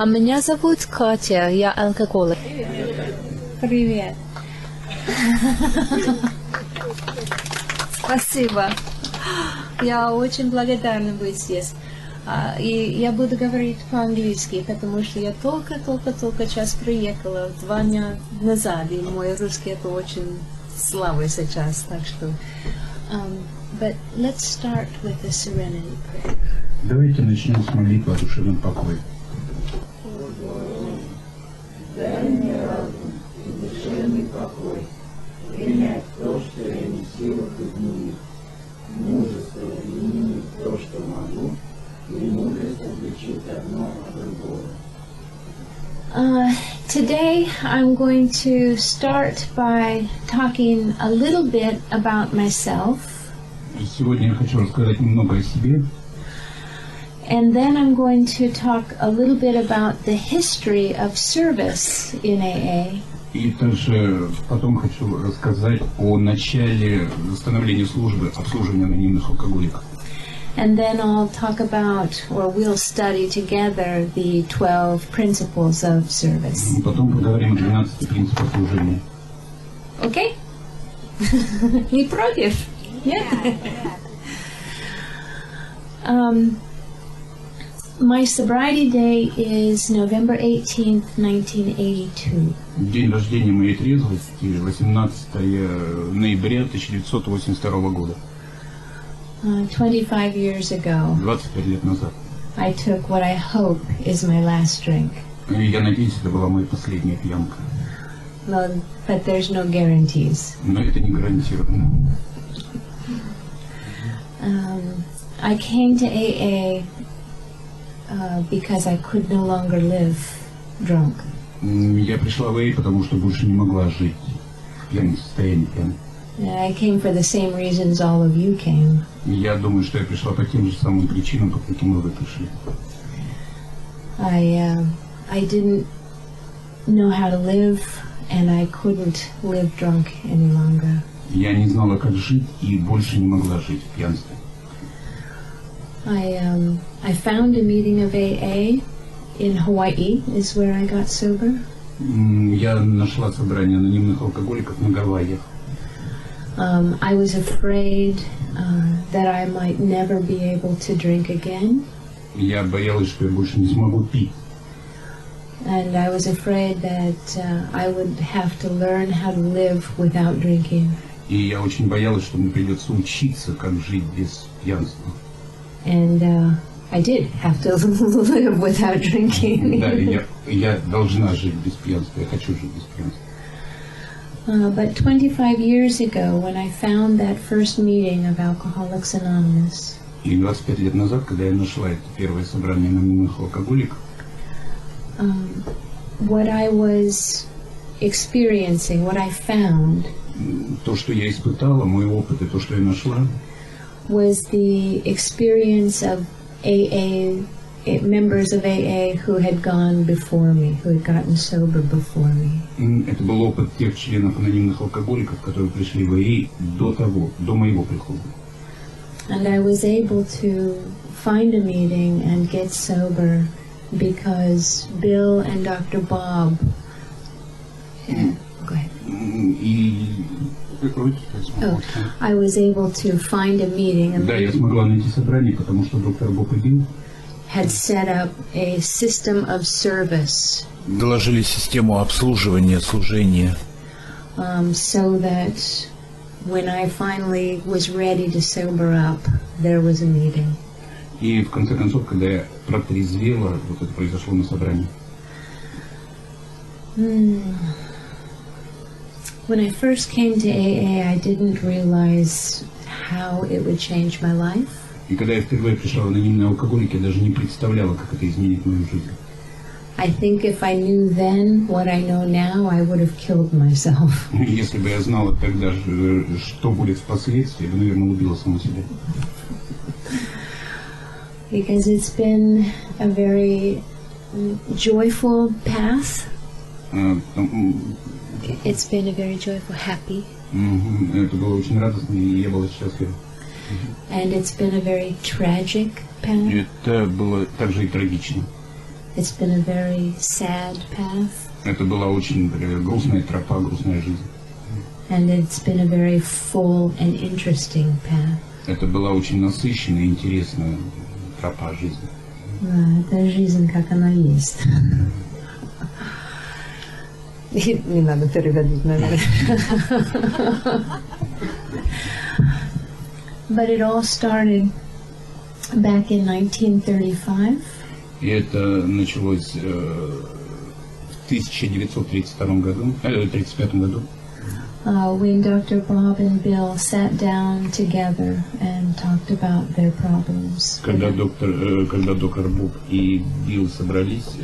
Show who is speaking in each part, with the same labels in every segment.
Speaker 1: А меня зовут Катя, я алкоголик.
Speaker 2: Привет. Спасибо. Я очень благодарна быть здесь. И я буду говорить по-английски, потому что я только сейчас приехала 2 дня назад, и мой русский это очень слабый сейчас, так что... But let's start with the serenity prayer.
Speaker 3: Давайте начнем с молитвы о душевном покое.
Speaker 4: Дай мне разум и душевный покой, принять то, что я не в силах изменить, мужество изменить то, что могу, и мудрость отличить одно от другого.
Speaker 2: Today I'm going to start by talking a little bit about myself.
Speaker 3: Сегодня я хочу рассказать немного о себе.
Speaker 2: And then I'm going to talk a little bit about the history of service in AA.
Speaker 3: И также потом хочу рассказать о начале становления службы обслуживания анонимных алкоголиков.
Speaker 2: And then I'll talk about, or we'll study together, the 12 principles of service.
Speaker 3: И потом поговорим о 12 принципах служения.
Speaker 2: Okay? Не против? Нет? My sobriety day is November 18th, 1982.
Speaker 3: День рождения моей трезвости 18 ноября 1982 года.
Speaker 2: 25 years ago,
Speaker 3: 25 лет назад.
Speaker 2: I took what I hope is my last drink.
Speaker 3: И я надеюсь, это была моя последняя пьянка.
Speaker 2: Well, but there's no guarantees.
Speaker 3: Но это не гарантированно.
Speaker 2: I came to AA because I could no longer live drunk.
Speaker 3: Я пришла в АА, потому что больше не могла жить в пьяном состоянии.
Speaker 2: I came for the same reasons all of you came.
Speaker 3: Я думаю, что я пришла по тем же самым причинам, по каким и вы пришли.
Speaker 2: I didn't know how to live, and I couldn't live drunk any longer.
Speaker 3: Я не знала, как жить, и больше не могла жить в пьянстве.
Speaker 2: I found a meeting of AA in Hawaii, is where I got sober.
Speaker 3: Я нашла собрание анонимных алкоголиков на Гавайях.
Speaker 2: I was afraid that I might never be able to drink again.
Speaker 3: Я боялась, что я больше не смогу пить.
Speaker 2: And I was afraid that I would have to learn how to live without drinking.
Speaker 3: И я очень боялась, что мне придется учиться, как жить без пьянства.
Speaker 2: And I did have to live without drinking.
Speaker 3: Да, я должна жить без пьянства, я хочу жить без пьянства.
Speaker 2: But 25 years ago, when I found that first meeting of Alcoholics Anonymous,
Speaker 3: И 25 лет назад, когда я нашла это первое собрание анонимных алкоголиков,
Speaker 2: what I was experiencing, what I found,
Speaker 3: то, что я испытала, мой опыт и то, что я нашла,
Speaker 2: was the experience of AA, members of AA who had gone before me, who had gotten sober before me.
Speaker 3: Это был опыт тех членов анонимных алкоголиков, которые пришли в АА до моего прихода.
Speaker 2: And I was able to find a meeting and get sober because Bill and Dr. Bob. Go ahead. I was able to find a meeting.
Speaker 3: Да, я смогла найти собрание, потому что доктор Боб и Билл
Speaker 2: had set up a system of service.
Speaker 5: Доложили систему обслуживания, служения.
Speaker 2: So that when I finally was ready to sober up, there was a meeting.
Speaker 3: И в конце концов, когда я протрезвела, вот это произошло на собрании.
Speaker 2: When I first came to AA, I didn't realize how it would change my life.
Speaker 3: И когда я впервые пришла в анонимные алкоголики, я даже не представляла, как это изменит мою жизнь.
Speaker 2: I think if I knew then what I know now, I would have killed myself.
Speaker 3: Если бы я знала тогда, что будет впоследствии, я бы, наверное, убила саму себя.
Speaker 2: Because it's been a very joyful path. It's been a very joyful, happy.
Speaker 3: Это было очень радостно, и я была счастлива.
Speaker 2: And it's been a very tragic path.
Speaker 3: Это было также и трагично.
Speaker 2: It's been a very sad path,
Speaker 3: Это была очень грустная тропа, грустная жизнь.
Speaker 2: and it's been a very full and interesting path.
Speaker 3: Это была очень насыщенная и интересная тропа жизни.
Speaker 2: Это жизнь, как она есть. Не надо переводить, наверное. But it all started back in 1935.
Speaker 3: И это началось в 1932 году, 1935 году,
Speaker 2: When Dr. Bob and Bill sat down together and talked about their problems.
Speaker 3: когда доктор Боб и Билл собрались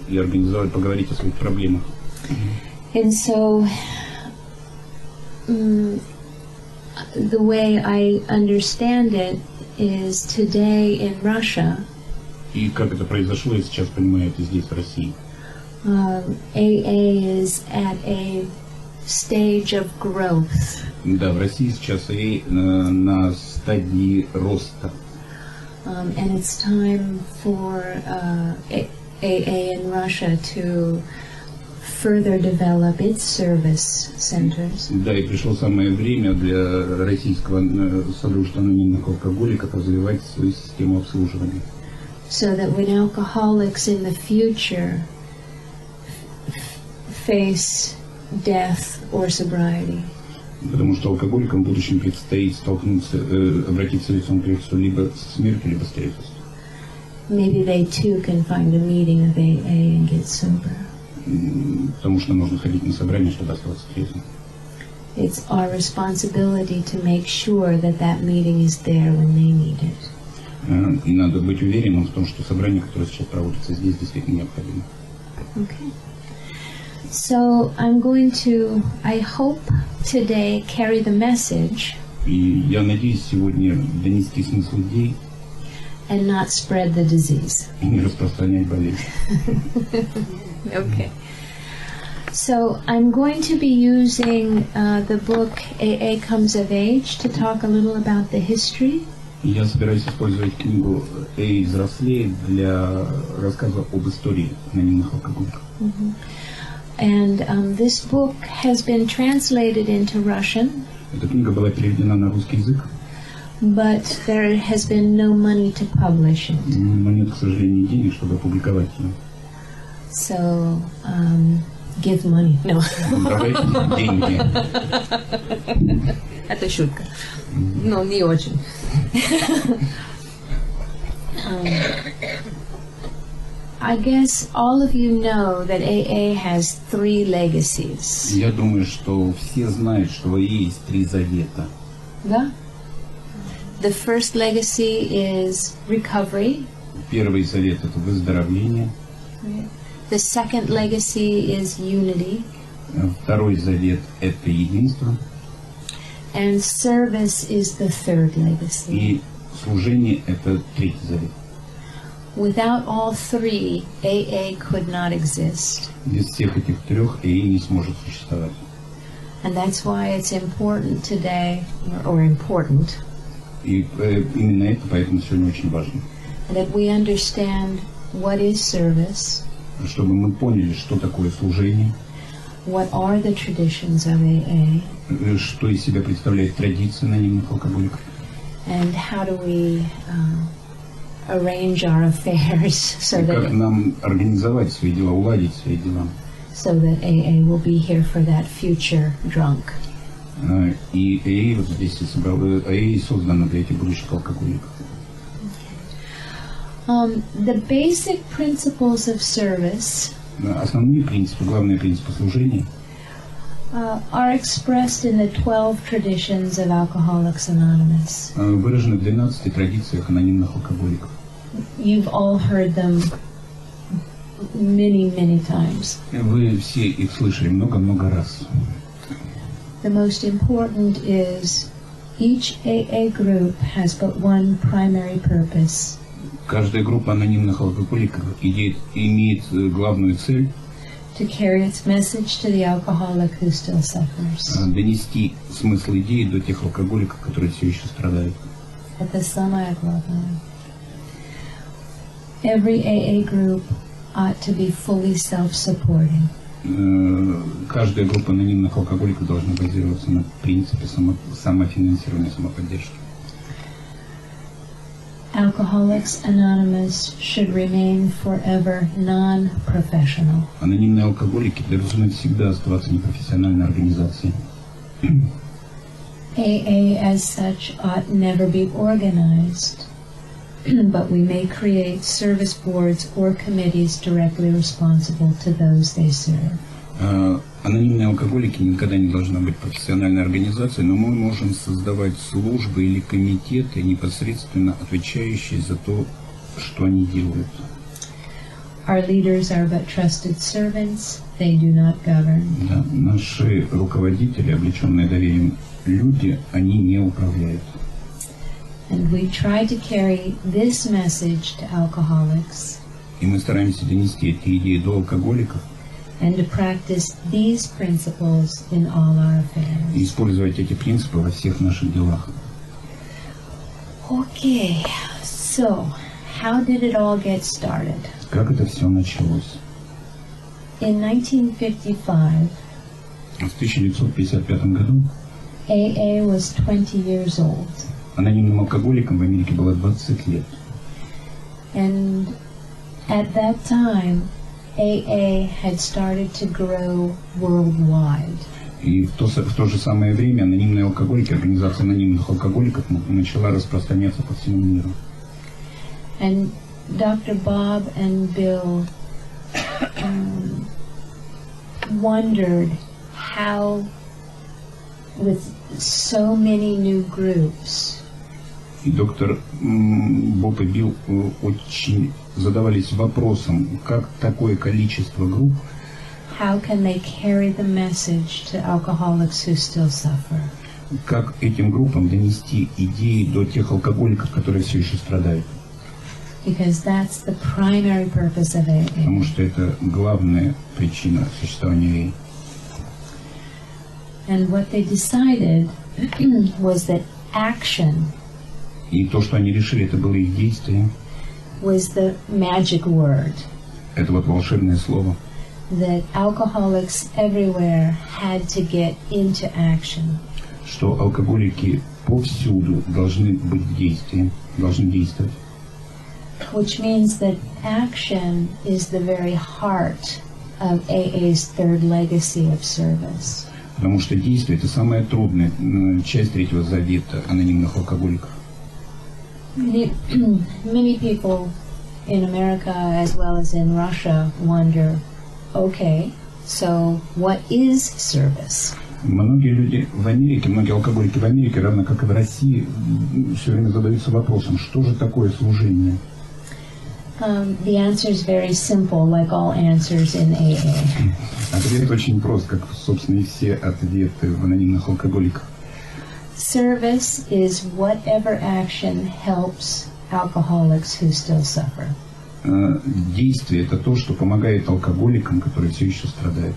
Speaker 3: и организовали поговорить о своих проблемах.
Speaker 2: And so, the way I understand it is today in Russia,
Speaker 3: И как это произошло, я сейчас понимаю это здесь, в России.
Speaker 2: AA is at a stage of growth.
Speaker 3: Да, в России сейчас на стадии роста.
Speaker 2: And it's time for AA in Russia to further develop its service centers.
Speaker 3: Да, и пришло самое время для Российского содружества анонимных алкоголиков развивать свою систему обслуживания.
Speaker 2: So that when alcoholics in the future face death or sobriety,
Speaker 3: Потому что алкоголикам в будущем предстоит столкнуться, обратиться лицом к лицу либо с смертью, либо с трезвостью.
Speaker 2: maybe they too can find a meeting of AA and get sober.
Speaker 3: Потому что нужно ходить на собрание, чтобы оставаться трезвым.
Speaker 2: It's our responsibility to make sure that that meeting is there when they need it.
Speaker 3: И надо быть уверенным в том, что собрание, которое сейчас проводится здесь, действительно необходимо.
Speaker 2: Okay. So I'm going to, I hope today, carry the message
Speaker 3: И я надеюсь сегодня донести смысл идей
Speaker 2: and not spread the disease.
Speaker 3: и не распространять болезнь.
Speaker 2: Okay. So I'm going to be using the book AA Comes of Age to talk a little about the history.
Speaker 3: И я собираюсь использовать книгу «Эй, взрослей» для рассказа об истории анонимных алкоголиков.
Speaker 2: And this book has been translated into Russian,
Speaker 3: Эта книга была переведена на русский язык,
Speaker 2: but there has been no money to publish it.
Speaker 3: но нет, к сожалению, денег, чтобы опубликовать ее.
Speaker 2: So, give money. No.
Speaker 3: Давайте деньги.
Speaker 2: Это шутка. Но не очень. I guess all of you know that AA has 3 legacies.
Speaker 3: Я думаю, что все знают, что в АА есть 3 завета.
Speaker 2: Да? The first legacy is recovery.
Speaker 3: Первый завет – это выздоровление.
Speaker 2: The second legacy is unity.
Speaker 3: Второй завет – это единство.
Speaker 2: And service is the third legacy.
Speaker 3: И служение – это третий завет.
Speaker 2: Without all 3, AA could not exist.
Speaker 3: Без всех этих 3 АА не сможет существовать.
Speaker 2: And that's why it's important today, or important,
Speaker 3: И именно это поэтому сегодня очень важно.
Speaker 2: that we understand what is service,
Speaker 3: Чтобы мы поняли, что такое служение,
Speaker 2: what are the traditions of AA,
Speaker 3: что из себя представляет традиция анонимных алкоголиков,
Speaker 2: and how do we arrange our affairs so
Speaker 3: и как
Speaker 2: that
Speaker 3: нам организовать свои дела, уладить свои дела.
Speaker 2: AA will be here for that future drunk.
Speaker 3: И АА вот здесь АА создано для этих будущих алкоголиков.
Speaker 2: The basic principles of service
Speaker 3: Основные принципы, главные принципы служения
Speaker 2: are expressed in the 12 traditions of Alcoholics Anonymous.
Speaker 3: выражены в 12 традициях анонимных алкоголиков.
Speaker 2: You've all heard them many, many times.
Speaker 3: Вы все их слышали много-много раз.
Speaker 2: The most important is each AA group has but one primary purpose.
Speaker 3: Каждая группа анонимных алкоголиков имеет главную цель
Speaker 2: To carry its message to the alcoholic who still suffers.
Speaker 3: донести смысл идеи до тех алкоголиков, которые все еще страдают.
Speaker 2: Это самое главное. Every AA group ought to be fully self-supporting.
Speaker 3: Каждая группа анонимных алкоголиков должна базироваться на принципе самофинансирования, самоподдержки.
Speaker 2: Alcoholics Anonymous should remain forever non-professional.
Speaker 3: Анонимные алкоголики должны всегда оставаться непрофессиональной организацией.
Speaker 2: AA as such ought never be organized, but we may create service boards or committees directly responsible to those they serve.
Speaker 3: Анонимные алкоголики никогда не должна быть профессиональной организацией, но мы можем создавать службы или комитеты, непосредственно отвечающие за то, что они делают.
Speaker 2: Our leaders are but trusted servants, they do not govern.
Speaker 3: Да, наши руководители, облеченные доверием люди, они не управляют.
Speaker 2: And we try to carry this message to alcoholics.
Speaker 3: И мы стараемся донести эти идеи до алкоголиков
Speaker 2: And to practice these principles in all our affairs.
Speaker 3: и использовать эти принципы во всех наших делах.
Speaker 2: Okay, so how did it all get started?
Speaker 3: Как это все началось?
Speaker 2: In 1955,
Speaker 3: В 1955 году
Speaker 2: AA was 20 years old.
Speaker 3: анонимным алкоголикам в Америке было 20 лет.
Speaker 2: And at that time, AA had started to grow worldwide.
Speaker 3: И в то же самое время анонимные алкоголики, организация анонимных алкоголиков начала распространяться по всему миру.
Speaker 2: And Dr. Bob and Bill wondered how, with so many new groups,
Speaker 3: И доктор Боб и Билл очень задавались вопросом, как такое количество групп,
Speaker 2: how can they carry the message to alcoholics who still suffer?
Speaker 3: как этим группам донести идеи до тех алкоголиков, которые все еще страдают.
Speaker 2: Because that's the primary purpose of AA.
Speaker 3: Потому что это главная причина существования AA.
Speaker 2: And what they decided was that action
Speaker 3: И то, что они решили, это было их действие.
Speaker 2: was the magic word
Speaker 3: Это вот волшебное слово,
Speaker 2: that alcoholics everywhere had to get into action.
Speaker 3: что алкоголики повсюду должны быть в действии, должны действовать.
Speaker 2: Which means that action is the very heart of AA's third legacy of service.
Speaker 3: Потому что действие – это самая трудная часть третьего завета анонимных алкоголиков.
Speaker 2: Many people in America as well as in Russia wonder, okay, so what is service?
Speaker 3: Многие люди в Америке, многие алкоголики в Америке, равно как и в России, все время задаются вопросом, что же такое служение?
Speaker 2: The answer is very simple, like all answers in AA.
Speaker 3: Ответ очень прост, как, собственно, и все ответы в анонимных алкоголиках.
Speaker 2: Service is whatever action helps alcoholics who still suffer.
Speaker 3: Действие – это то, что помогает алкоголикам, которые все еще страдают.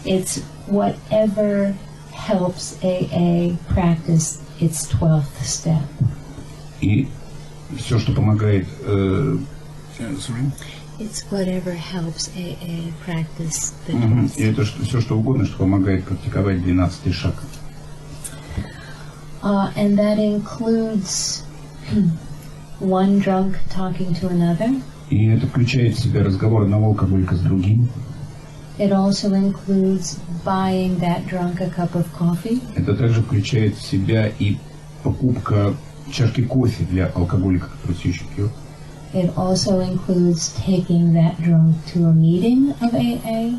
Speaker 2: It's whatever helps AA practice its 12th step.
Speaker 3: И все, что помогает...
Speaker 2: It's whatever helps AA practice the
Speaker 3: И это все, что угодно, что помогает практиковать 12-й шаг.
Speaker 2: And that includes one drunk talking to another.
Speaker 3: И это включает в себя разговор одного алкоголика с другим.
Speaker 2: It also includes buying that drunk a cup of coffee.
Speaker 3: Это также включает в себя и покупка чашки кофе для алкоголика, который все еще пьет.
Speaker 2: It also includes taking that drunk to a meeting of AA.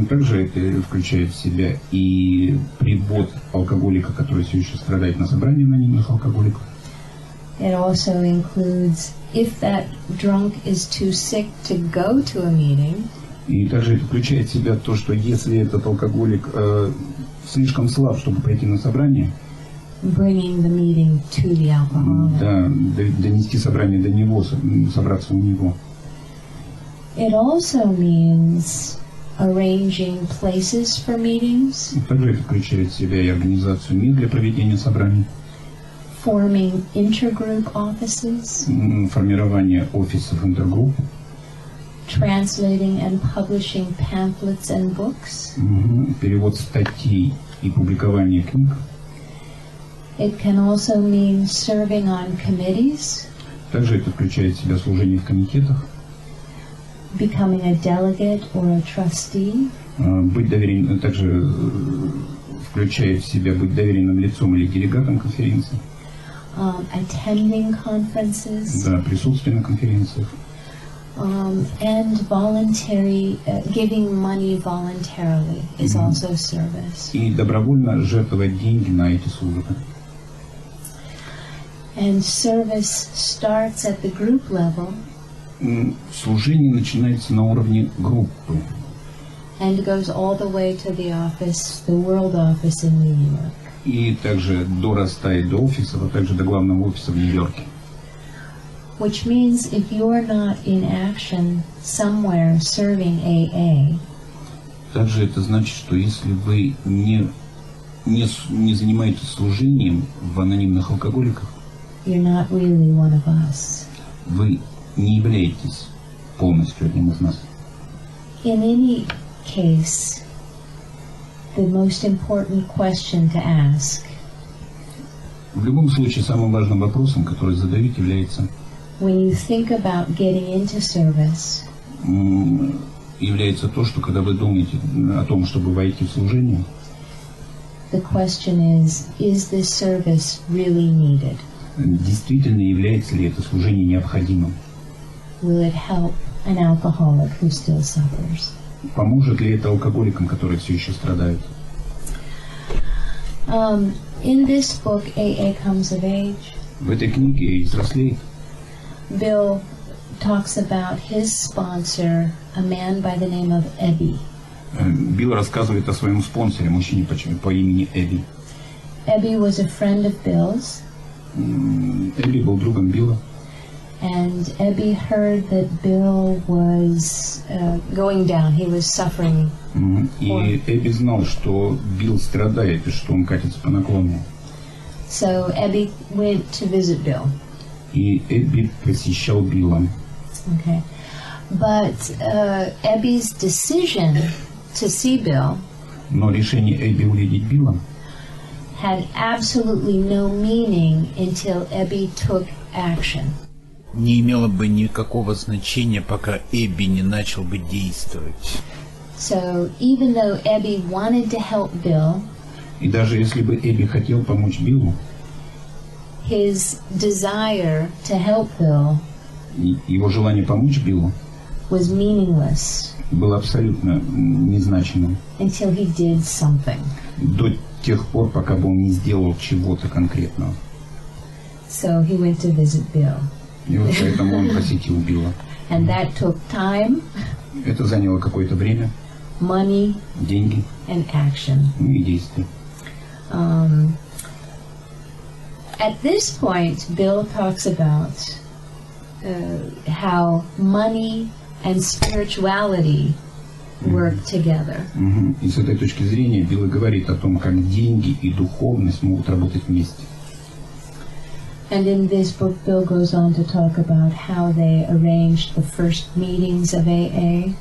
Speaker 3: Также это включает в себя и привод алкоголика, который все еще страдает, на собрание анонимных алкоголиков.
Speaker 2: It also includes, if that drunk is too sick to go to a meeting,
Speaker 3: И также это включает в себя то, что если этот алкоголик слишком слаб, чтобы пойти на собрание,
Speaker 2: bringing the meeting to the alcoholic.
Speaker 3: да, донести собрание до него, собраться у него.
Speaker 2: It also means arranging places for meetings,
Speaker 3: Также это включает в себя и организацию мест для проведения собраний,
Speaker 2: forming intergroup offices,
Speaker 3: формирование офисов интергрупп,
Speaker 2: translating and publishing pamphlets and books.
Speaker 3: Перевод статей и публикование книг.
Speaker 2: It can also mean serving on committees,
Speaker 3: Также это включает в себя служение в комитетах,
Speaker 2: becoming a delegate or a trustee,
Speaker 3: быть доверенным, также включает в себя быть доверенным лицом или делегатом конференции,
Speaker 2: attending conferences,
Speaker 3: да, присутствие на конференциях,
Speaker 2: and giving money voluntarily is also service.
Speaker 3: и добровольно жертвовать деньги на эти службы.
Speaker 2: And service starts at the group level
Speaker 3: Служение начинается на уровне группы
Speaker 2: and goes all the way to the office, the world office in New York.
Speaker 3: и также дорастает до офисов, а также до главного офиса в Нью-Йорке.
Speaker 2: Which means if you're not in action somewhere serving AA,
Speaker 3: Также это значит, что если вы не занимаетесь служением в анонимных алкоголиках,
Speaker 2: you're not really one of us.
Speaker 3: вы не являетесь полностью одним из нас.
Speaker 2: In any case, the most important question to ask
Speaker 3: В любом случае, самым важным вопросом, который задают, является
Speaker 2: when you think about getting into service,
Speaker 3: является то, что когда вы думаете о том, чтобы войти в служение,
Speaker 2: the question is this service really needed?
Speaker 3: действительно является ли это служение необходимым?
Speaker 2: Will it help an alcoholic who still suffers?
Speaker 3: Поможет ли это алкоголикам, которые все еще страдают?
Speaker 2: In this book, AA Comes of Age,
Speaker 3: В этой книге «Взрослеет»
Speaker 2: Bill talks about his sponsor, a man by the name of Ebby.
Speaker 3: Билл рассказывает о своем спонсоре, мужчине по имени Эбби.
Speaker 2: Ebby was a friend of Bill's,
Speaker 3: Эбби был другом Билла.
Speaker 2: and Ebby heard that Bill was going down. He was suffering.
Speaker 3: И Эбби знал, что Билл страдает и что он катится по наклону.
Speaker 2: So Ebby went to visit Bill.
Speaker 3: И Эбби посещал Билла.
Speaker 2: Okay. But Ebby's decision to see Bill
Speaker 3: Но решение Эбби увидеть Билла
Speaker 2: had absolutely no meaning until Ebby took action.
Speaker 5: Не имело бы никакого значения, пока Эбби не начал бы действовать.
Speaker 2: So even though Ebby wanted to help Bill,
Speaker 3: и даже если бы Эбби хотел помочь Биллу,
Speaker 2: his desire to help Bill
Speaker 3: его желание помочь Биллу
Speaker 2: was meaningless
Speaker 3: было абсолютно незначимым
Speaker 2: until he did something.
Speaker 3: до тех пор, пока бы он не сделал чего-то конкретного.
Speaker 2: So he went to visit Bill.
Speaker 3: И вот поэтому он посетил Билла.
Speaker 2: And that took time,
Speaker 3: Это заняло какое-то время,
Speaker 2: money,
Speaker 3: деньги,
Speaker 2: and action.
Speaker 3: и действия.
Speaker 2: At this point, Bill talks about how money and spirituality work together.
Speaker 3: И с этой точки зрения Билл и говорит о том, как деньги и духовность могут работать вместе.
Speaker 2: And in this book, Bill goes on to talk about how they arranged the first meetings of AA.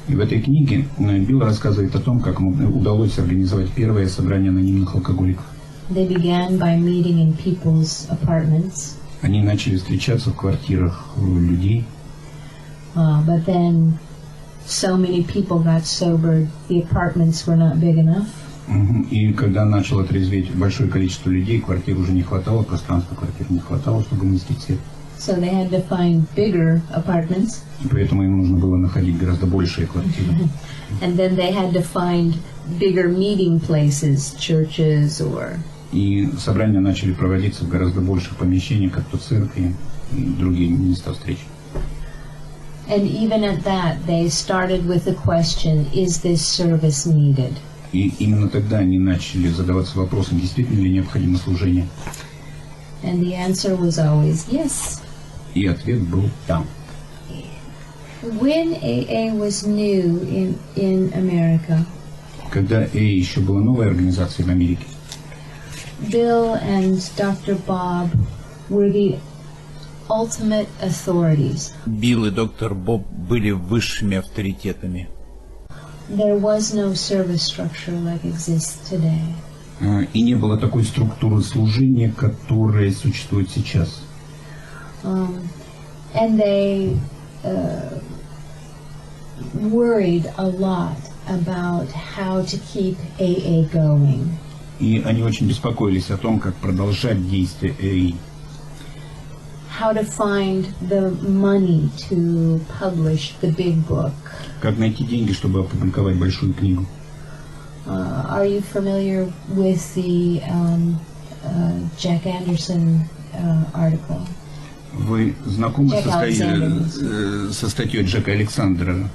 Speaker 3: И в этой книге Билл рассказывает о том, как ему удалось организовать первое собрание анонимных алкоголиков.
Speaker 2: They began by meeting in people's apartments.
Speaker 3: Они начали встречаться в квартирах людей.
Speaker 2: But then so many people got sober, the apartments were not big enough.
Speaker 3: И когда начало трезветь большое количество людей, квартир уже не хватало, пространства квартир не хватало, чтобы вместить всех.
Speaker 2: So they had to find bigger apartments.
Speaker 3: И поэтому им нужно было находить гораздо большие квартиры.
Speaker 2: And then they had to find bigger meeting places, churches or...
Speaker 3: И собрания начали проводиться в гораздо больших помещениях, как то церкви и другие места встреч.
Speaker 2: And even at that, they started with the question, is this service needed?
Speaker 3: И именно тогда они начали задаваться вопросом, действительно ли необходимо служение.
Speaker 2: And the answer was always yes.
Speaker 3: И ответ был «да».
Speaker 2: When AA was new in America,
Speaker 3: Когда еще была новая организация в Америке,
Speaker 2: Bill and Dr. Bob were the ultimate authorities.
Speaker 5: Билл и доктор Боб были высшими авторитетами.
Speaker 2: There was no service structure like exists today.
Speaker 3: И не было такой структуры служения, которая существует сейчас.
Speaker 2: And they worried a lot about how to keep AA going.
Speaker 3: И они очень беспокоились о том, как продолжать действие АА.
Speaker 2: How to find the money to publish the big book.
Speaker 3: Как найти деньги, чтобы опубликовать большую книгу.
Speaker 2: Are you familiar with the Jack Anderson article?
Speaker 3: Вы знакомы со статьей Джека Александра,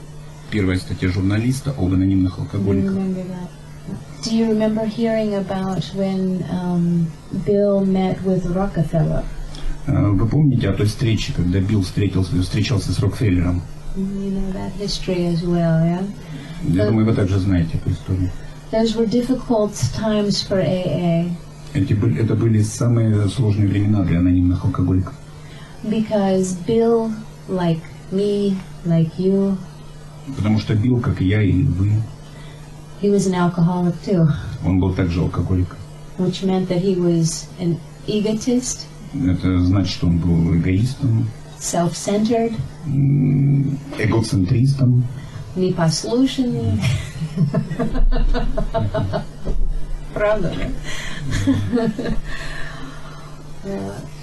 Speaker 3: первая статья журналиста об анонимных алкоголиках?
Speaker 2: Do you remember hearing about when Bill met with Rockefeller?
Speaker 3: Вы помните о той встрече, когда Билл встречался с Рокфеллером?
Speaker 2: You know that history as well, yeah?
Speaker 3: Я думаю, вы также знаете эту историю.
Speaker 2: Those were difficult times for AA.
Speaker 3: Это были самые сложные времена для анонимных алкоголиков.
Speaker 2: Because Bill, like me, like you,
Speaker 3: Потому что Билл, как и я, и вы,
Speaker 2: he was an alcoholic too,
Speaker 3: он был также алкоголиком.
Speaker 2: which meant that he was an egotist,
Speaker 3: Это значит, что он был эгоистом,
Speaker 2: self-centered,
Speaker 3: эгоцентристом,
Speaker 2: непослушный. Правда, да?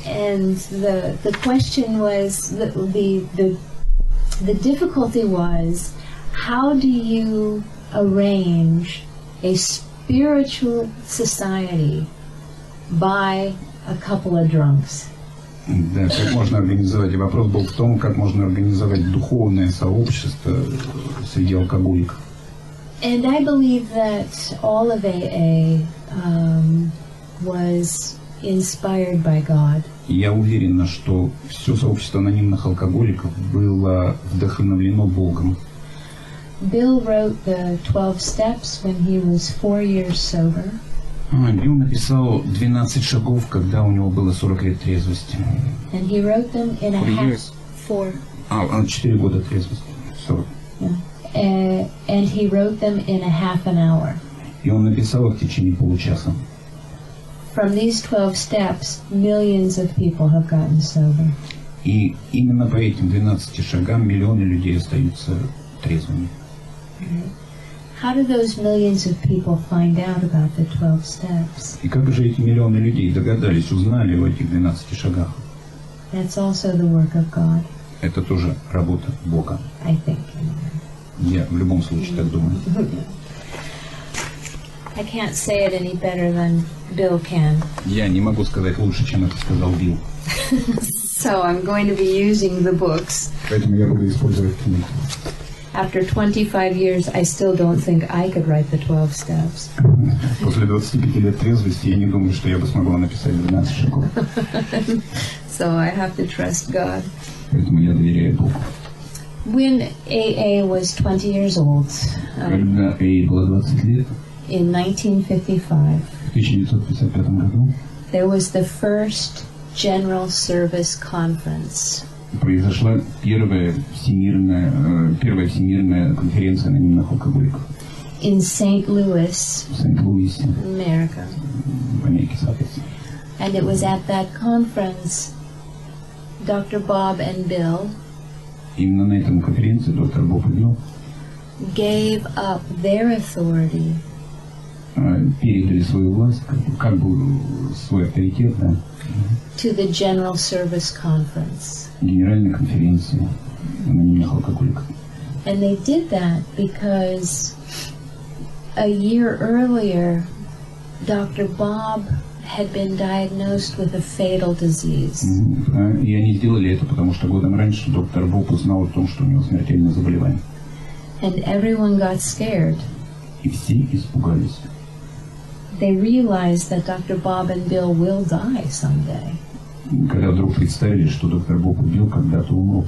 Speaker 2: And the question was, the difficulty was, how do you arrange a spiritual society by a couple of drunks?
Speaker 3: Да, как можно организовать? И вопрос был в том, как можно организовать духовное сообщество среди алкоголиков.
Speaker 2: And I believe that all of AA was inspired by God.
Speaker 3: Я уверен, что все сообщество анонимных алкоголиков было вдохновлено Богом.
Speaker 2: Bill wrote the 12 steps when he was 4 years sober.
Speaker 3: Билл написал 12 шагов, когда у него было 40 лет трезвости.
Speaker 2: And he wrote them in a
Speaker 3: 4
Speaker 2: half.
Speaker 3: years?
Speaker 2: 4.
Speaker 3: 4 года трезвости. 40.
Speaker 2: Yeah. And he wrote them in a half an hour.
Speaker 3: И он написал их в течение получаса.
Speaker 2: From these 12 steps, millions of people have gotten sober.
Speaker 3: И именно по этим 12 шагам миллионы людей остаются трезвыми.
Speaker 2: How do those millions of people find out about the 12 steps?
Speaker 3: И как же эти миллионы людей догадались, узнали о этих 12 шагах?
Speaker 2: That's also the work of God,
Speaker 3: Это тоже работа Бога.
Speaker 2: I think.
Speaker 3: Я в любом случае так думаю.
Speaker 2: I can't say it any better than Bill can.
Speaker 3: Я не могу сказать лучше, чем это сказал Билл.
Speaker 2: So I'm going to be using the books.
Speaker 3: Поэтому я буду использовать книгу.
Speaker 2: After 25 years, I still don't think I could write the 12 steps.
Speaker 3: После 25 лет трезвости я не думаю, что я бы смогла написать 12 шагов.
Speaker 2: So I have to trust God.
Speaker 3: Поэтому я доверяю Богу.
Speaker 2: When AA was 20 years old,
Speaker 3: Когда ей было 20 лет,
Speaker 2: in 1955,
Speaker 3: в 1955 году,
Speaker 2: there was the first General Service Conference.
Speaker 3: произошла первая всемирная конференция анонимных алкоголиков
Speaker 2: In St. Louis,
Speaker 3: в Сент-Луисе,
Speaker 2: America.
Speaker 3: в Америке, соответственно.
Speaker 2: And it was at that conference Dr. Bob and Bill
Speaker 3: Именно на этом конференции доктор Боб и Билл
Speaker 2: gave up their authority
Speaker 3: передали свою власть, как бы свой авторитет, да,
Speaker 2: to the General Service Conference.
Speaker 3: Генеральной конференции анонимных алкоголиков.
Speaker 2: And they did that because a year earlier, Dr. Bob had been diagnosed with a fatal disease.
Speaker 3: И они сделали это, потому что годом раньше доктор Боб узнал о том, что у него смертельное заболевание.
Speaker 2: And everyone got scared.
Speaker 3: И все испугались.
Speaker 2: They realized that Dr. Bob and Bill will die someday.
Speaker 3: Когда вдруг представили, что доктор Боб и Билл когда-то умрут.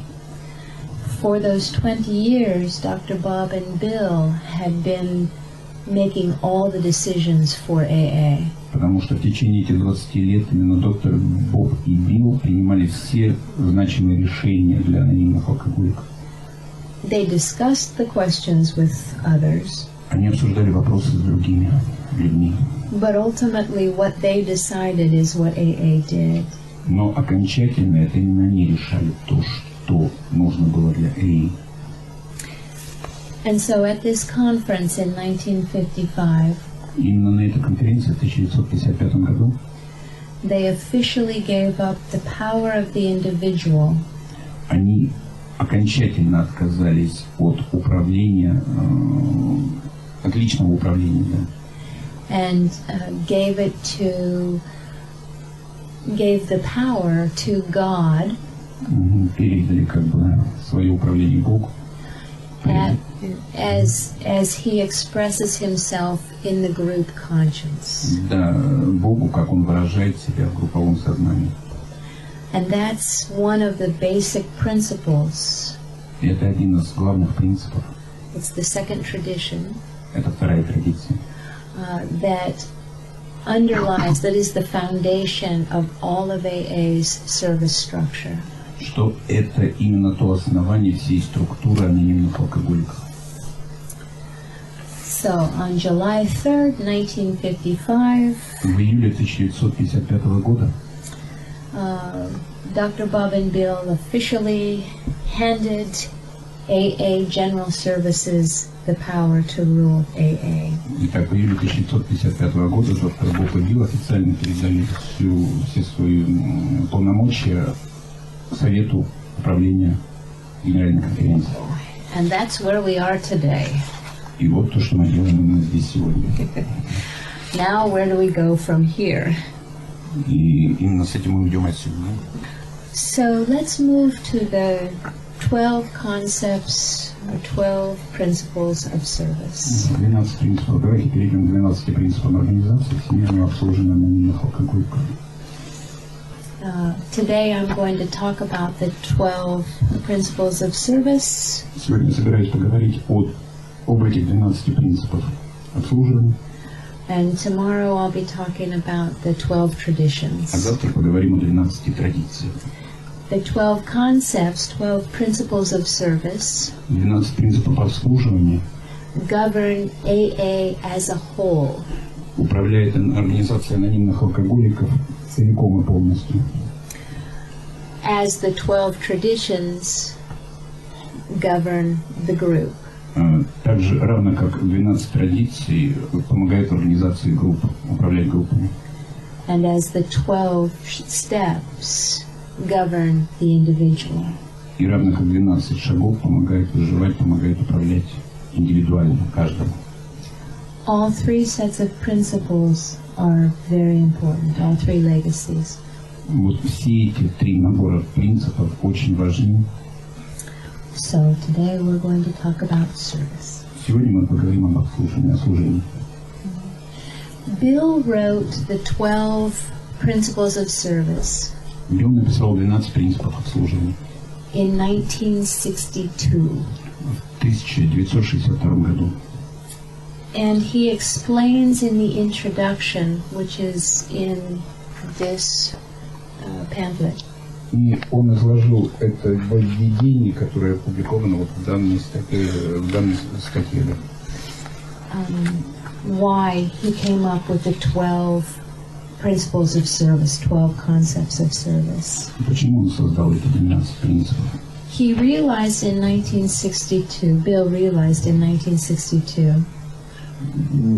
Speaker 2: For those 20 years, Dr. Bob and Bill had been making all the decisions for AA.
Speaker 3: Потому что в течение этих 20 лет именно доктор Боб и Билл принимали все значимые решения для анонимных алкоголиков.
Speaker 2: They discussed the questions with others,
Speaker 3: Они обсуждали вопросы с другими людьми.
Speaker 2: but ultimately what they decided is what AA did.
Speaker 3: Но окончательно это именно они решали то, что нужно было для АА.
Speaker 2: And so at this conference in 1955,
Speaker 3: Именно на этой конференции в 1955 году
Speaker 2: they officially gave up the power of the individual
Speaker 3: они окончательно отказались от управления, от личного управления, да,
Speaker 2: and gave the power to God
Speaker 3: передали как бы свое управление Богу,
Speaker 2: as he expresses himself in the group conscience.
Speaker 3: да, Богу, как он выражает себя в групповом сознании.
Speaker 2: And that's one of the basic principles.
Speaker 3: И это один из главных принципов.
Speaker 2: It's the second tradition
Speaker 3: Это вторая традиция,
Speaker 2: that underlies, that is the foundation of all of AA's service structure.
Speaker 3: что это именно то основание всей структуры анонимных алкоголиков.
Speaker 2: So on July 3rd, 1955,
Speaker 3: В июле 1955 года
Speaker 2: Dr. Bob and Bill officially handed AA General Services the power to rule AA.
Speaker 3: Итак, в июле 1955 года доктор Боб и Билл официально передали все свои полномочия Совету управления Генеральной конференции.
Speaker 2: And that's where we are today.
Speaker 3: И вот то, что мы делаем именно здесь сегодня.
Speaker 2: Now where do we go from here?
Speaker 3: И именно с этим мы идем отсюда.
Speaker 2: So let's move to the 12 concepts or 12 principles of service.
Speaker 3: 12 принципов. Давайте перейдем к 12 принципам организации всемирного обслуживания анонимных алкоголиков.
Speaker 2: Today I'm going to talk about the 12 principles of service.
Speaker 3: Сегодня я собираюсь поговорить об этих 12 принципах обслуживания.
Speaker 2: And tomorrow I'll be talking about the 12 traditions.
Speaker 3: А завтра поговорим о 12 традициях.
Speaker 2: The 12 concepts, 12 principles of service
Speaker 3: 12 принципов обслуживания
Speaker 2: govern AA as a whole.
Speaker 3: управляет организацией анонимных алкоголиков целиком и полностью.
Speaker 2: As the 12 traditions govern the group.
Speaker 3: Также равно как 12 традиций помогают организации групп, управлять группами.
Speaker 2: And as the 12 steps govern the individual.
Speaker 3: И равно как 12 шагов помогают выживать, помогают управлять индивидуально каждому.
Speaker 2: All three sets of principles are very important, all three legacies.
Speaker 3: Вот все эти три набора принципов очень важны.
Speaker 2: So today we're going to talk about service.
Speaker 3: Сегодня мы поговорим об обслуживании, о служении.
Speaker 2: Bill wrote the 12 principles of service
Speaker 3: Билл написал 12 принципов обслуживания
Speaker 2: in 1962.
Speaker 3: в 1962 году.
Speaker 2: And he explains in the introduction, which is in this pamphlet,
Speaker 3: И он изложил это в введении, которое опубликовано вот в данной статье.
Speaker 2: why he came up with the 12 principles of service, 12 concepts of service.
Speaker 3: Почему он создал эти 12 принципов?
Speaker 2: He realized in 1962, Bill realized in 1962,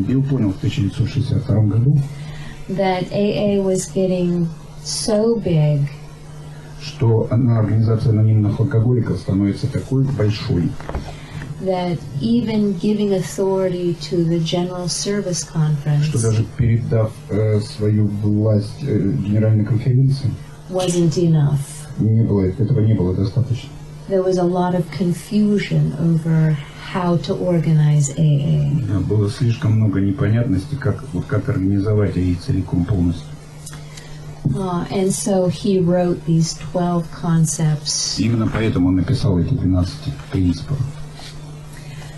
Speaker 3: Билл понял в 1962 году,
Speaker 2: that AA was getting so big
Speaker 3: что организация анонимных алкоголиков становится такой большой,
Speaker 2: that even giving authority to the General Service Conference
Speaker 3: что даже передав свою власть Генеральной конференции,
Speaker 2: wasn't enough.
Speaker 3: этого не было достаточно.
Speaker 2: There was a lot of confusion over how to organize AA.
Speaker 3: Было слишком много непонятностей, как организовать АА целиком полностью.
Speaker 2: And so he wrote these 12 concepts.
Speaker 3: Именно поэтому он написал эти 12 принципов.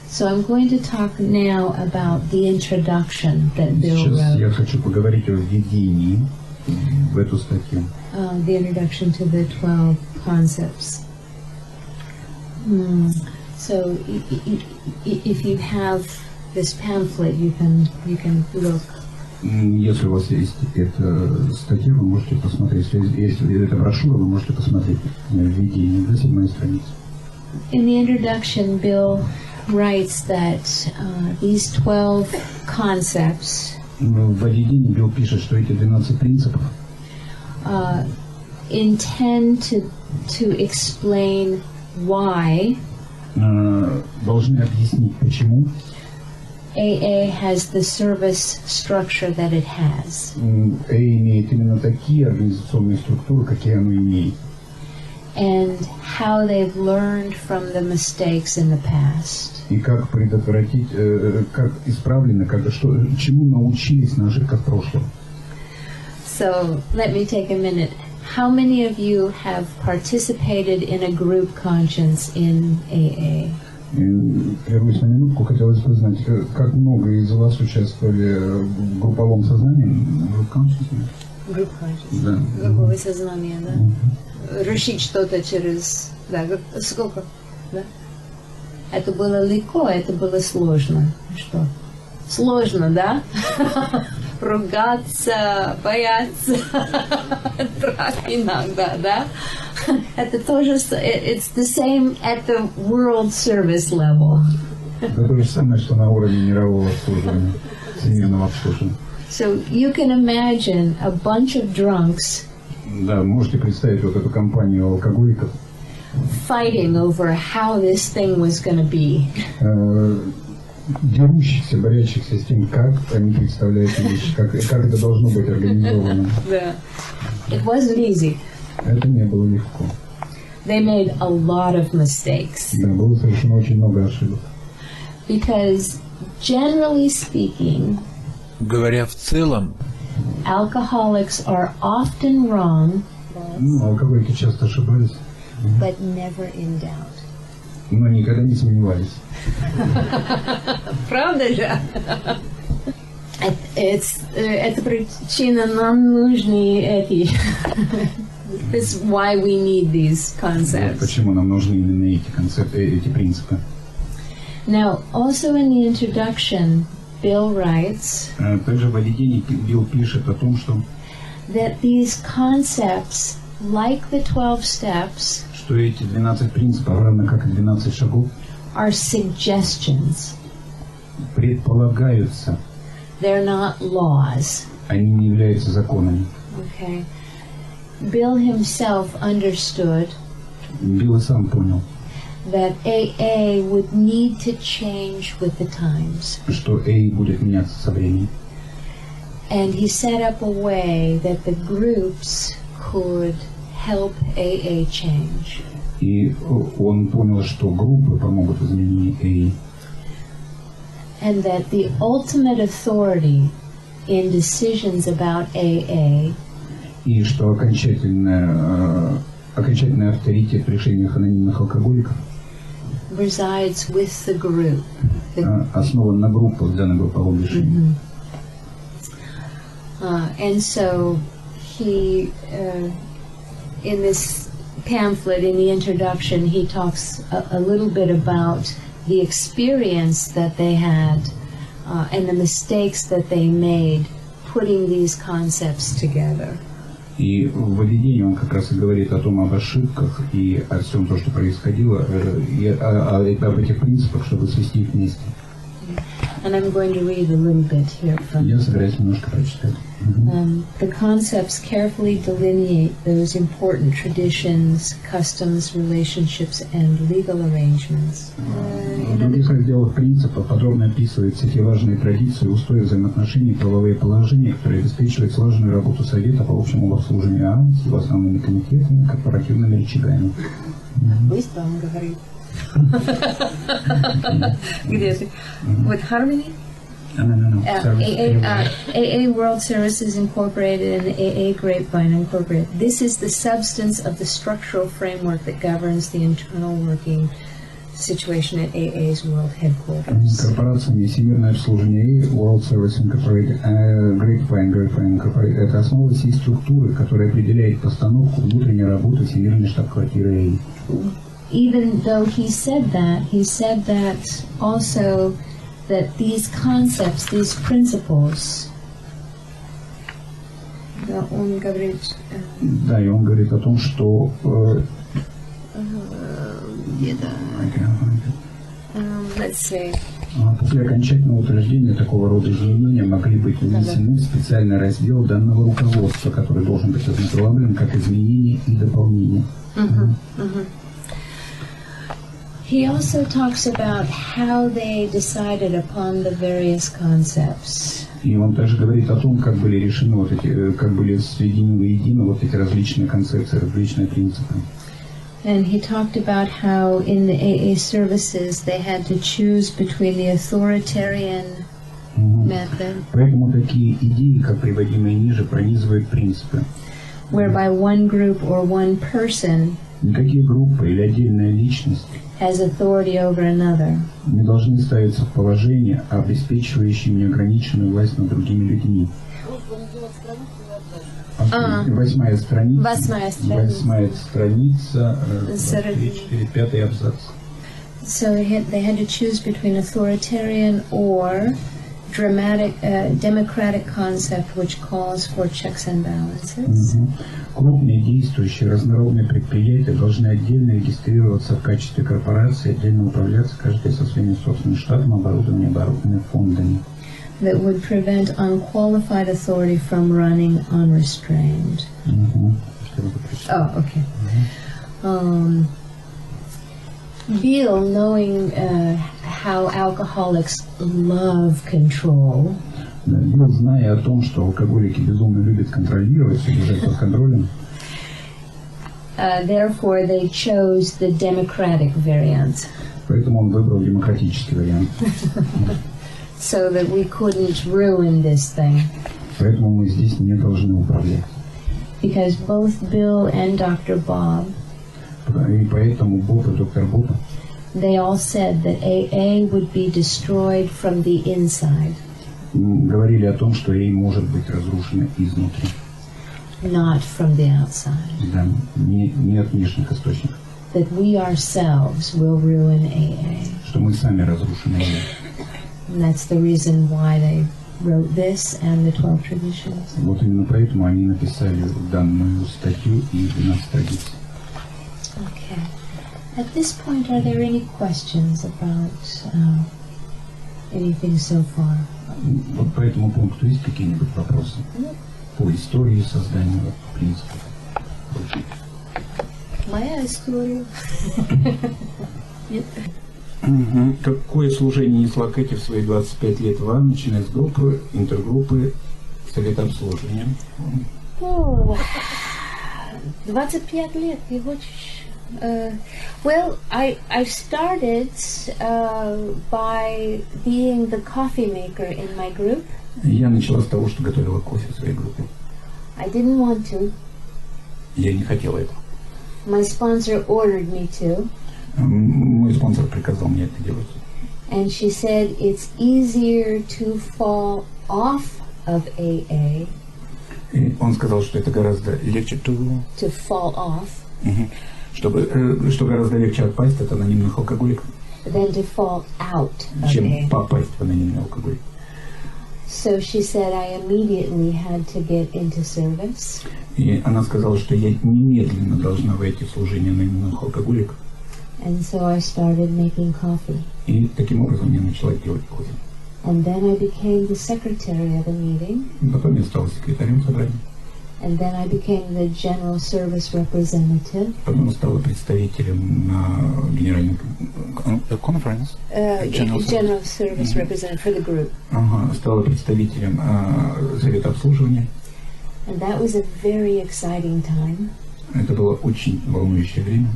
Speaker 2: So I'm going to talk now about the introduction that Bill
Speaker 3: Сейчас
Speaker 2: wrote.
Speaker 3: я хочу поговорить о введении в эту статью.
Speaker 2: The introduction to the 12 concepts. So if you have this pamphlet, you can look.
Speaker 3: Если у вас есть эта статья, вы можете посмотреть. Если это брошюра, вы можете посмотреть введение до 7 страницы.
Speaker 2: In the introduction, Bill writes that these 12 concepts
Speaker 3: В введении Билл пишет, что эти 12 принципов
Speaker 2: intend to explain why
Speaker 3: должны объяснить, почему
Speaker 2: AA has the service structure that it has.
Speaker 3: имеет именно такие организационные структуры, какие оно имеет.
Speaker 2: And how they've learned from the mistakes in the past.
Speaker 3: И как предотвратить, как исправлено, чему научились на ошибках прошлого.
Speaker 2: So let me take a minute. How many of you have participated in a group conscience in AA?
Speaker 3: Прервусь на минутку, хотелось бы знать, как много из вас участвовали в групповом сознании?
Speaker 2: Group conscience.
Speaker 3: Да.
Speaker 2: Групповое сознание, да? Решить что-то через... Да, сколько? Да? Это было легко, это было сложно. Что? Сложно, да? Ругаться, бояться, трах иногда, да? Это тоже... It's the same at the world service level.
Speaker 3: Это то же самое, что на уровне мирового обслуживания, всемирного обслуживания.
Speaker 2: So you can imagine a bunch of drunks
Speaker 3: Да, можете представить вот эту компанию алкоголиков,
Speaker 2: fighting over how this thing was going to be.
Speaker 3: Дерущихся, борющихся с тем, как они представляют вещи, как это должно быть организовано.
Speaker 2: Yeah. It wasn't easy.
Speaker 3: Это не было легко.
Speaker 2: They made a lot of mistakes.
Speaker 3: Да, было совершено очень много ошибок.
Speaker 2: Because generally speaking,
Speaker 5: Говоря в целом,
Speaker 2: alcoholics are often wrong,
Speaker 3: Алкоголики часто ошибались,
Speaker 2: but never in doubt.
Speaker 3: но никогда не сомневались.
Speaker 2: Правда же? Это причина нам нужны эти. This is why we need these
Speaker 3: Вот
Speaker 2: concepts.
Speaker 3: почему нам нужны именно эти концепты, эти принципы.
Speaker 2: Now, also in the introduction, Bill writes
Speaker 3: Также в введении Билл пишет о том, что
Speaker 2: that these concepts, like the 12 steps,
Speaker 3: что эти 12 принципов, равно как и 12 шагов,
Speaker 2: are suggestions.
Speaker 3: предполагаются,
Speaker 2: They're not laws.
Speaker 3: они не являются законами.
Speaker 2: Okay. Bill himself understood
Speaker 3: Билл и сам понял,
Speaker 2: that AA would need to change with the times.
Speaker 3: что Эй будет меняться со временем.
Speaker 2: And he set up a way that the groups could help AA change.
Speaker 3: И он понял, что группы помогут в изменении Эй.
Speaker 2: And that the ultimate authority in decisions about AA
Speaker 3: И что окончательный авторитет в решениях анонимных алкоголиков
Speaker 2: resides with the group.
Speaker 3: основан на группах, да, на групповом решении.
Speaker 2: And so he, in this pamphlet, in the introduction, he talks a little bit about the experience that they had and the mistakes that they made putting these concepts together.
Speaker 3: И в введении он как раз и говорит о том, об ошибках и о всем том, что происходило, и об этих принципах, чтобы свести их вместе.
Speaker 2: And I'm going to read a little bit here from
Speaker 3: Я собираюсь немножко прочитать.
Speaker 2: The concepts carefully delineate those important traditions, customs, relationships, and legal arrangements.
Speaker 3: В других разделах принципа подробно описываются те важные традиции, устои взаимоотношений, правовые положения, которые обеспечивают слаженную работу Совета по общему обслуживанию АА с его основными комитетами, корпоративными рычагами.
Speaker 2: Быстро он говорит. Где ты? With Harmony? AA World Services Incorporated and AA Grapevine Incorporated. This is the substance of the structural framework that governs the internal working situation at AA's World Headquarters.
Speaker 3: Корпорация Всемирное обслуживание World Service Incorporated, Great Plain Incorporated – это основа всей структуры, которая определяет постановку внутренней работы Всемирной штаб-квартиры АА.
Speaker 2: Even though he said that also that these concepts, these principles, да, он говорит,
Speaker 3: Да, и он говорит о том, что
Speaker 2: let's see.
Speaker 3: После окончательного утверждения такого рода изменения могли быть внесены в специальный раздел данного руководства, который должен быть ознаменован как изменение и дополнение.
Speaker 2: He also talks about how they decided upon the various concepts.
Speaker 3: И он также говорит о том, как были решены вот эти, как были сведены воедино вот эти различные концепции, различные принципы.
Speaker 2: And he talked about how in the AA services they had to choose between the authoritarian method,
Speaker 3: Поэтому такие идеи, как приводимые ниже, пронизывают принципы.
Speaker 2: whereby one group or one person
Speaker 3: Никакие группы или отдельная личность
Speaker 2: has authority over another.
Speaker 3: не должны ставиться в положение, обеспечивающие неограниченную власть над другими людьми. Восьмая страница. Восьмая страница. 4-5 абзац.
Speaker 2: So they had to choose between authoritarian or democratic concept which calls for checks and balances.
Speaker 3: Крупные действующие разнородные предприятия должны отдельно регистрироваться в качестве корпорации, отдельно управляться, каждая со своим собственным штатом, оборудованием, фондами.
Speaker 2: That would prevent unqualified authority from running unrestrained. Oh, okay. Bill, knowing how alcoholics love control,
Speaker 3: Билл, зная о том, что алкоголики безумно любят контролировать, все держать под контролем,
Speaker 2: therefore they chose the democratic variant.
Speaker 3: Поэтому он выбрал демократический вариант.
Speaker 2: So that we couldn't ruin this thing.
Speaker 3: Поэтому мы здесь не должны управлять.
Speaker 2: Because both Bill and Dr. Bob,
Speaker 3: И поэтому Боб и доктор Боб,
Speaker 2: they all said that AA would be destroyed from the inside.
Speaker 3: Говорили о том, что ей может быть разрушена изнутри.
Speaker 2: Not from the outside.
Speaker 3: Да, не от внешних источников.
Speaker 2: That we ourselves will ruin AA.
Speaker 3: Что мы сами разрушим ее.
Speaker 2: And that's the reason why they wrote this and the 12 traditions.
Speaker 3: Вот именно поэтому они написали данную статью и 12 традиций.
Speaker 2: Okay. At this point, are there any questions about anything so far?
Speaker 3: Вот по этому пункту есть какие-нибудь вопросы? По истории создания принципов?
Speaker 2: Моя история. Нет.
Speaker 3: Какое служение несла Кетти в свои 25 лет вам, начиная с группы, интергруппы, совета обслуживания?
Speaker 2: 25 лет, и хочешь... Well, I started by being the coffee maker in my group.
Speaker 3: Я начала с того, что готовила кофе в своей группе.
Speaker 2: I didn't want to.
Speaker 3: Я не хотела этого.
Speaker 2: My sponsor ordered me to.
Speaker 3: Мой спонсор приказал мне это делать.
Speaker 2: And she said it's easier to fall off of AA.
Speaker 3: И он сказал, что это гораздо легче
Speaker 2: to fall off.
Speaker 3: Что гораздо легче отпасть от анонимных алкоголиков,
Speaker 2: than to fall out of
Speaker 3: чем
Speaker 2: AA.
Speaker 3: попасть в анонимный алкоголик.
Speaker 2: So she said I immediately had to get into service.
Speaker 3: И она сказала, что я немедленно должна войти в служение анонимных алкоголиков.
Speaker 2: And so I started making coffee.
Speaker 3: И таким образом я начала делать кофе.
Speaker 2: And then I became the secretary of a meeting.
Speaker 3: Потом я стала секретарем собрания.
Speaker 2: And then I became the general service representative.
Speaker 3: Потом стала представителем на генеральной конференции.
Speaker 2: General service representative for the group.
Speaker 3: Стала представителем совета обслуживания.
Speaker 2: And that was a very exciting time.
Speaker 3: Это было очень волнующее время.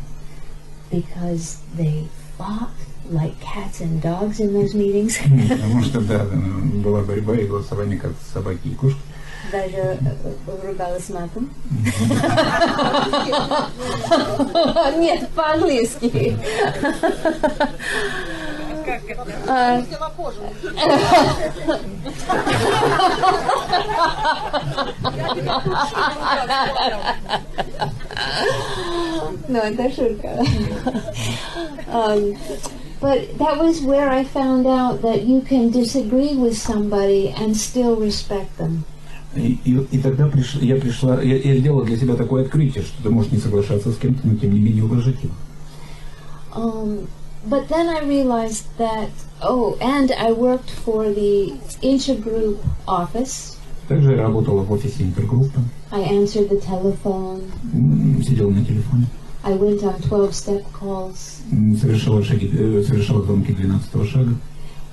Speaker 2: Because they fought like cats and dogs in those meetings.
Speaker 3: Потому что, да, была борьба и голосование как собаки и кошки.
Speaker 2: Даже ругалась матом. Нет, по-английски. No, это шутка. But that was where I found out that you can disagree with somebody and still respect them.
Speaker 3: И тогда я сделала для себя такое открытие, что ты можешь не соглашаться с кем-то, но тем не менее уважать его.
Speaker 2: But then I realized that, and I worked for the intergroup office.
Speaker 3: Также я работала в офисе интергруппы.
Speaker 2: I answered the telephone.
Speaker 3: Сидела на телефоне.
Speaker 2: I went on 12-step calls.
Speaker 3: Совершала звонки 12-го шага.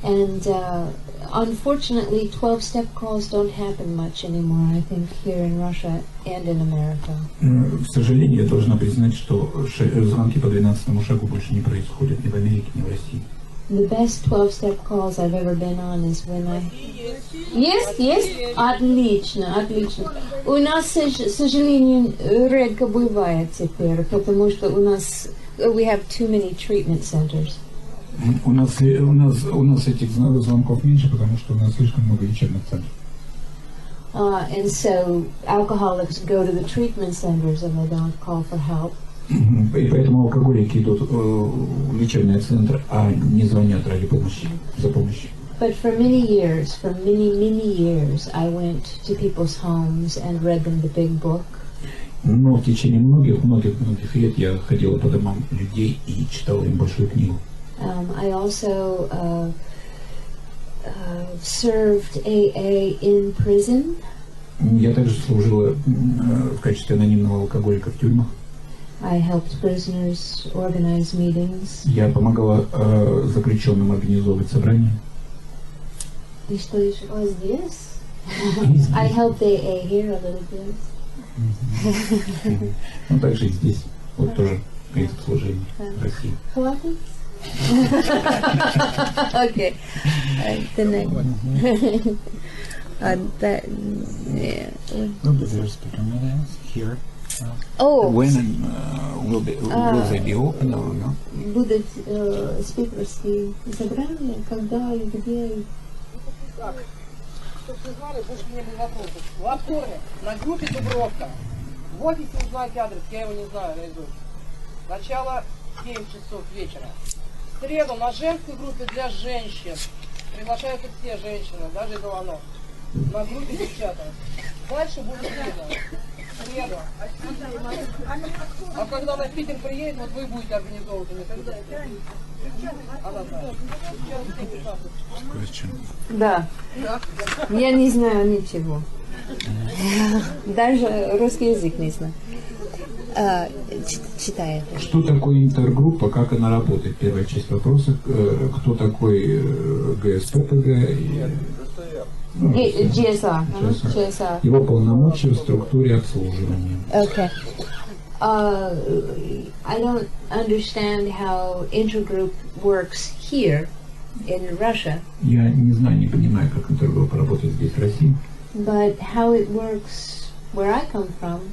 Speaker 2: And unfortunately, 12-step calls don't happen much anymore, I think, here in Russia and in America.
Speaker 3: К сожалению, я должна признать, что звонки по 12-му шагу больше не происходят ни в Америке, ни в России.
Speaker 2: The best 12-step calls I've ever been on is when I... Есть? Отлично. У нас, к сожалению, редко бывает теперь, потому что у нас... We have too many treatment centers.
Speaker 3: У нас этих звонков меньше, потому что у нас слишком много лечебных центров.
Speaker 2: And so alcoholics go to the treatment centers and they don't call for help.
Speaker 3: И поэтому алкоголики идут в лечебный центр, а не звонят ради помощи, за помощью.
Speaker 2: But for many years, I went to people's homes and read them the big book.
Speaker 3: Но в течение многих лет я ходила по домам людей и читала им большую книгу.
Speaker 2: I also served AA in prison.
Speaker 3: Я также служила в качестве анонимного алкоголика в тюрьмах.
Speaker 2: I helped prisoners organize meetings.
Speaker 3: Я помогала заключенным организовывать собрания.
Speaker 2: И что еще? Здесь? I helped AA here a little bit.
Speaker 3: Ну, также и здесь. Вот тоже это служение в России.
Speaker 2: Хватит? Okay. The next one.
Speaker 5: There's here.
Speaker 2: When
Speaker 5: will they be open or not?
Speaker 2: Будут спикерские собрания, когда и где?
Speaker 6: Так, чтобы вы знали, больше не было вопросов. Во вторник на группе Дубровка. В офисе узнать адрес, я его не знаю наизусть. Начало 9 часов вечера. В среду на женской группе для женщин. Приглашаются все женщины, даже Голанов. На группе девчата. Дальше будет видно. Среду. А когда на Питер приедет, вот вы будете организовывать.
Speaker 2: Да. Я не знаю ничего. Даже русский язык не знаю. Читаю.
Speaker 3: Что такое интергруппа, как она работает? Первая часть вопроса. Кто такой ГСППГ? GSR. Его полномочия в структуре обслуживания.
Speaker 2: Okay. I don't understand how intergroup works here in Russia.
Speaker 3: Я не знаю, не понимаю, как интергруппа работает здесь, в России.
Speaker 2: But how it works where I come from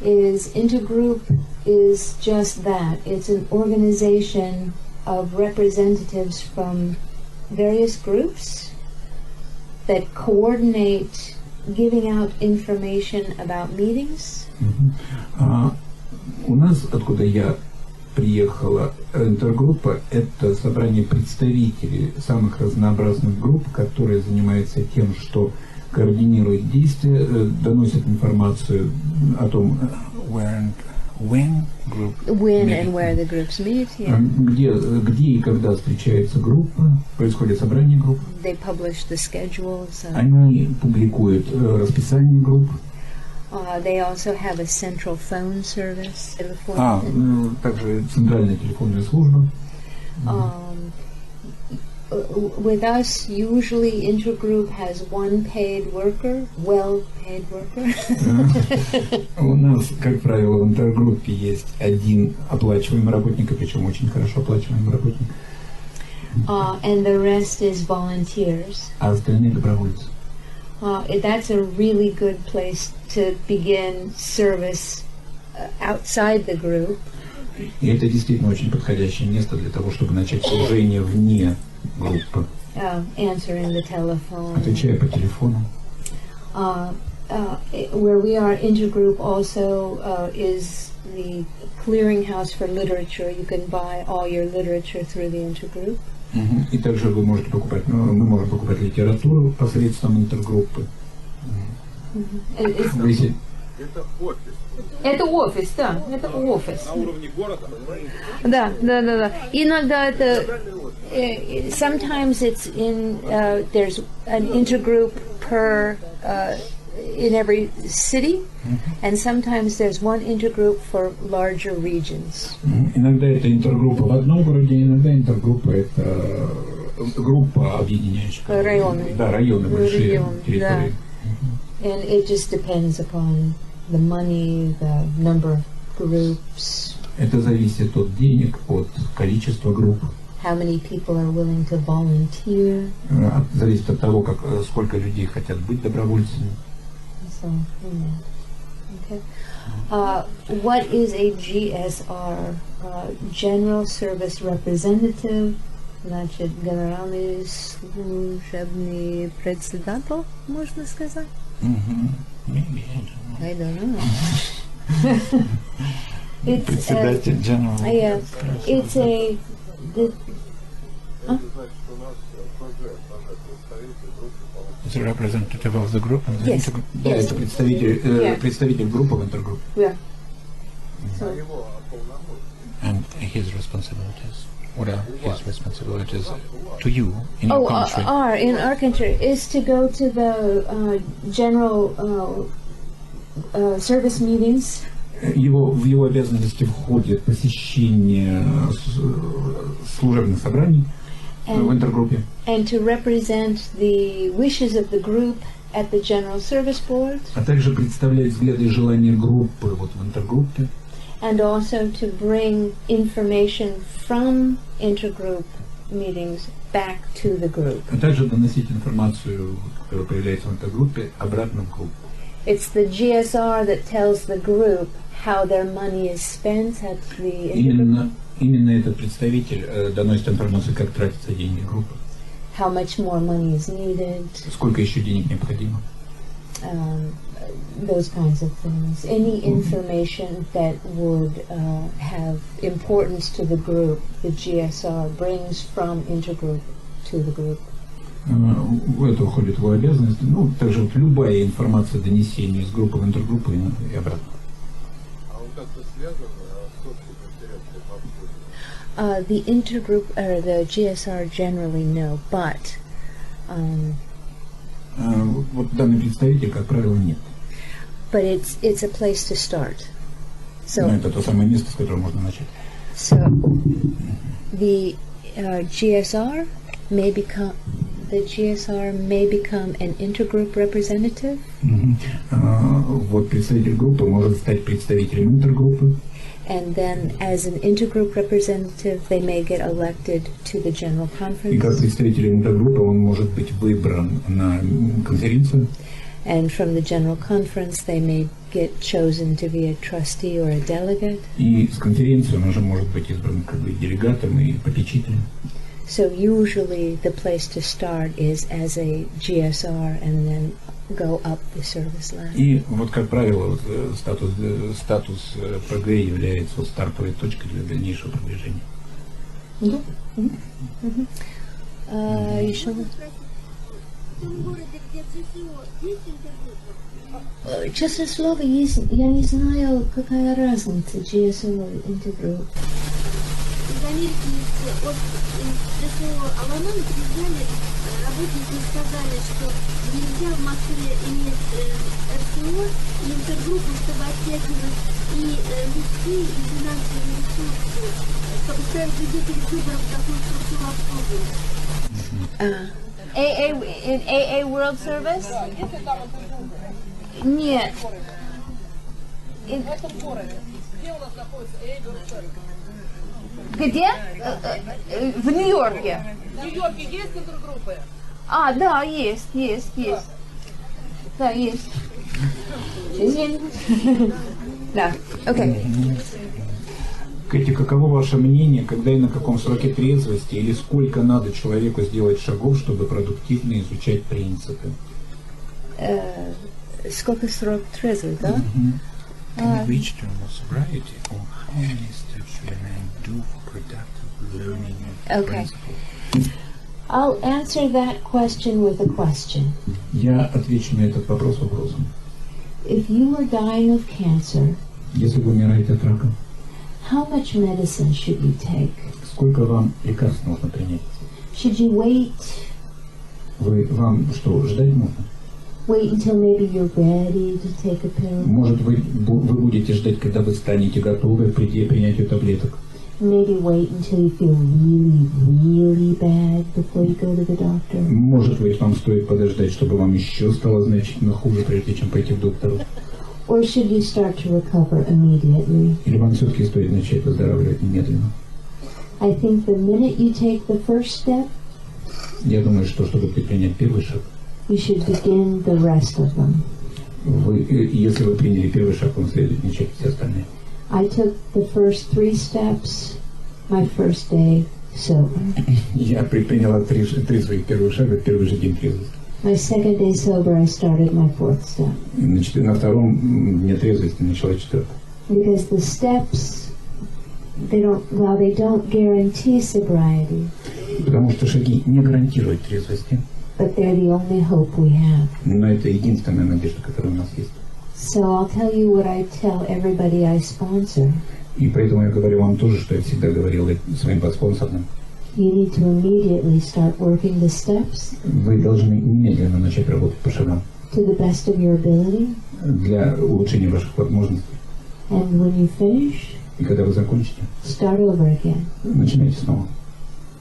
Speaker 2: is intergroup is just that. It's an organization of representatives from various groups that coordinate giving out information about meetings.
Speaker 3: У нас, откуда я приехала, интергруппа – это собрание представителей самых разнообразных групп, которые занимаются тем, что координируют действия, доносят информацию о том,
Speaker 5: When
Speaker 2: and where the groups meet. Yeah.
Speaker 3: где и когда встречается группа, происходит собрание групп.
Speaker 2: They publish the schedules.
Speaker 3: Они публикуют расписание групп.
Speaker 2: They also have a central phone service.
Speaker 3: Также центральная телефонная служба.
Speaker 2: With us, usually intergroup has one paid worker, well-paid worker.
Speaker 3: У нас, как правило, в интергруппе есть один оплачиваемый работник, причем очень хорошо оплачиваемый работник.
Speaker 2: And the rest is volunteers.
Speaker 3: А остальные добровольцы.
Speaker 2: That's a really good place to begin service outside the group.
Speaker 3: И это действительно очень подходящее место для того, чтобы начать служение вне группы.
Speaker 2: Answering the telephone.
Speaker 3: Отвечая по телефону.
Speaker 2: Where we are intergroup also is the clearinghouse for literature. You can buy all your literature through the intergroup.
Speaker 3: И также вы можете покупать, мы можем покупать литературу посредством интергруппы.
Speaker 4: Это офис.
Speaker 2: Это офис, да, это офис.
Speaker 4: На уровне города.
Speaker 2: Да. Иногда это, sometimes it's in, there's an intergroup per, in every city, and sometimes there's one intergroup for larger regions.
Speaker 3: Иногда это интергруппа в одном городе, иногда интергруппа это группа объединяющих.
Speaker 2: Районы.
Speaker 3: Да, районы большие территории.
Speaker 2: Да. And it just depends upon the money, the number of groups.
Speaker 3: Это зависит от денег, от количества групп.
Speaker 2: How many people are willing to volunteer.
Speaker 3: Зависит от того, сколько людей хотят быть добровольцами.
Speaker 2: So, okay. What is a GSR? General Service Representative, значит, генеральный служебный председатель, можно сказать?
Speaker 5: Maybe,
Speaker 2: I don't know. It's
Speaker 5: Председатель general.
Speaker 2: Yeah, it's a.
Speaker 5: It's a representative of the group. And
Speaker 2: Yes.
Speaker 5: the
Speaker 3: Да, это представитель группы в интергруппе.
Speaker 2: Yeah. So,
Speaker 5: and his responsibilities. What are his responsibilities to you in your country?
Speaker 2: in our country is to go to the general service meetings.
Speaker 3: В его обязанности входит посещение служебных собраний в интергруппе.
Speaker 2: And to represent the wishes of the group at the General Service Board.
Speaker 3: А также представлять взгляды и желания группы в интергруппе.
Speaker 2: And also to bring information from intergroup meetings back to the group.
Speaker 3: А также доносить информацию, которая появляется в интергруппе, обратно в группу.
Speaker 2: It's the GSR that tells the group how their money is spent at the intergroup.
Speaker 3: Именно этот представитель доносит информацию, как тратятся деньги группы.
Speaker 2: How much more money is needed.
Speaker 3: Сколько еще денег необходимо.
Speaker 2: Those kinds of things. Any information that would have importance to the group, the GSR brings from intergroup to the group.
Speaker 3: В это входит его обязанность. Также любая информация донесения из группы в интергруппу и обратно.
Speaker 4: А он как-то связан с общей конференцией по обслуживанию?
Speaker 2: The intergroup or the GSR generally no, but
Speaker 3: Вот данный представитель, как правило, нет.
Speaker 2: but it's a place to start. So
Speaker 3: Но это то самое место, с которого можно начать.
Speaker 2: So the GSR may become an intergroup representative.
Speaker 3: Вот представитель группы может стать представителем интергруппы.
Speaker 2: And then as an intergroup representative, they may get elected to the general
Speaker 3: И
Speaker 2: conference.
Speaker 3: как представитель интергруппы он может быть выбран на конференцию.
Speaker 2: And from the general conference, they may get chosen to be a trustee or a delegate.
Speaker 3: И с конференции он уже может быть избран как бы делегатом и попечителем.
Speaker 2: So usually the place to start is as a GSR and then go up the service ladder.
Speaker 3: И вот, как правило, статус ПГ является стартовой точкой для дальнейшего продвижения.
Speaker 2: Еще честное слово, есть, я не знаю, какая разница GSO и интергрупп.
Speaker 7: В Америке есть от ДСО Алана, признали, работники сказали, что нельзя в Москве иметь РСО и интергруппу, чтобы оттягивать и людские, и финансовые ресурсы, чтобы ставить людей перед выбором такой структуры обслуживания.
Speaker 2: In AA World Service? Нет.
Speaker 6: В этом городе. Где у нас находится АА Київ?
Speaker 2: Где? В Нью-Йорке.
Speaker 6: В Нью-Йорке есть интергруппы?
Speaker 2: Да, есть. Да, есть. Извини. Да, окей.
Speaker 3: Кетти, каково ваше мнение, когда и на каком сроке трезвости или сколько надо человеку сделать шагов, чтобы продуктивно изучать принципы?
Speaker 2: Сколько срок трезвый, да?
Speaker 5: Can you reach terminal sobriety, or how many steps should a man do for productive learning of
Speaker 2: Okay.
Speaker 5: principles?
Speaker 2: I'll answer that question with a question.
Speaker 3: Я отвечу на этот вопрос вопросом.
Speaker 2: If you were dying of cancer,
Speaker 3: Если вы умираете от рака,
Speaker 2: how much medicine should you take?
Speaker 3: сколько вам лекарств нужно принять?
Speaker 2: Should you wait
Speaker 3: Вам что, ждать нужно?
Speaker 2: until maybe you're ready to take a pill?
Speaker 3: Может, вы будете ждать, когда вы станете готовы к принятию таблеток?
Speaker 2: Maybe wait until you feel really, really bad before you go to the doctor?
Speaker 3: Может быть, вам стоит подождать, чтобы вам еще стало значительно хуже, прежде чем пойти к доктору?
Speaker 2: Or should you start to recover immediately?
Speaker 3: Или вам все-таки стоит начать выздоравливать немедленно?
Speaker 2: I think the minute you take the first step,
Speaker 3: Я думаю, что чтобы предпринять первый шаг,
Speaker 2: you should begin the rest of them.
Speaker 3: Если вы приняли первый шаг, вам следует начать все остальные.
Speaker 2: I took the first 3 steps my first day sober.
Speaker 3: Я предприняла три своих первых шага в первый же день трезвости.
Speaker 2: My second day sober, I started my 4th step.
Speaker 3: На втором дне трезвости начала 4-ю.
Speaker 2: Because the steps, they don't guarantee sobriety,
Speaker 3: Потому что шаги не гарантируют трезвости,
Speaker 2: but they're the only hope we have.
Speaker 3: но это единственная надежда, которая у нас есть.
Speaker 2: So I'll tell you what I tell everybody I sponsor.
Speaker 3: И поэтому я говорю вам тоже, что я всегда говорил своим подспонсорным.
Speaker 2: You need to immediately start working the steps
Speaker 3: Вы должны немедленно начать работать по шагам
Speaker 2: to the best of your ability.
Speaker 3: для улучшения ваших возможностей.
Speaker 2: And when you finish,
Speaker 3: И когда вы закончите,
Speaker 2: start over again.
Speaker 3: начинайте снова.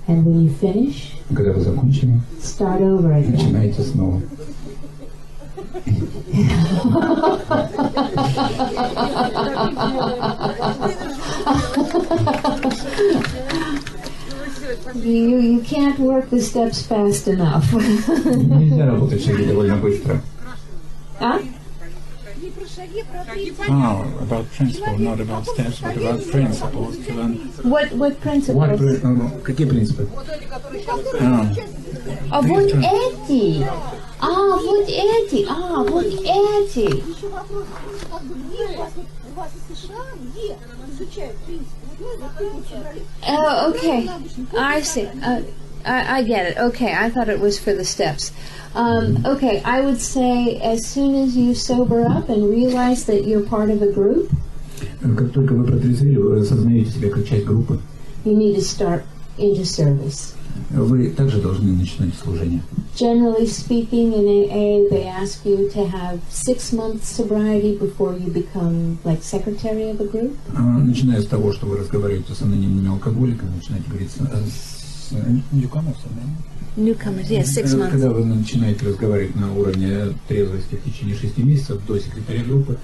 Speaker 2: And when you finish,
Speaker 3: И когда вы закончили,
Speaker 2: start over again.
Speaker 3: начинайте снова.
Speaker 2: You can't work the steps fast enough.
Speaker 3: Нельзя работать шаги довольно быстро.
Speaker 2: Huh?
Speaker 5: Oh, about principle, not about steps, but about principles. To learn.
Speaker 2: What principles?
Speaker 3: Какие принципы?
Speaker 2: А вот эти. Вот эти. Вот эти.
Speaker 7: Еще вопрос, как бы где у вас из США, где изучают принципы?
Speaker 2: Okay, I see. I get it. Okay, I thought it was for the steps. Okay, I would say as soon as you sober up and realize that you're part of a group,
Speaker 3: Как только вы протрезвели, вы осознаете себя как часть группы,
Speaker 2: you need to start into service.
Speaker 3: вы также должны начинать служение.
Speaker 2: Generally speaking, in AA, they ask you to have 6 months sobriety before you become like secretary of a group.
Speaker 3: Начиная с того, что вы разговариваете с анонимными алкоголиками, начинаете говорить с newcomers,
Speaker 2: Newcomers, yes, 6 months.
Speaker 3: Когда вы начинаете разговаривать на уровне трезвости в течение 6 месяцев до секретаря группы,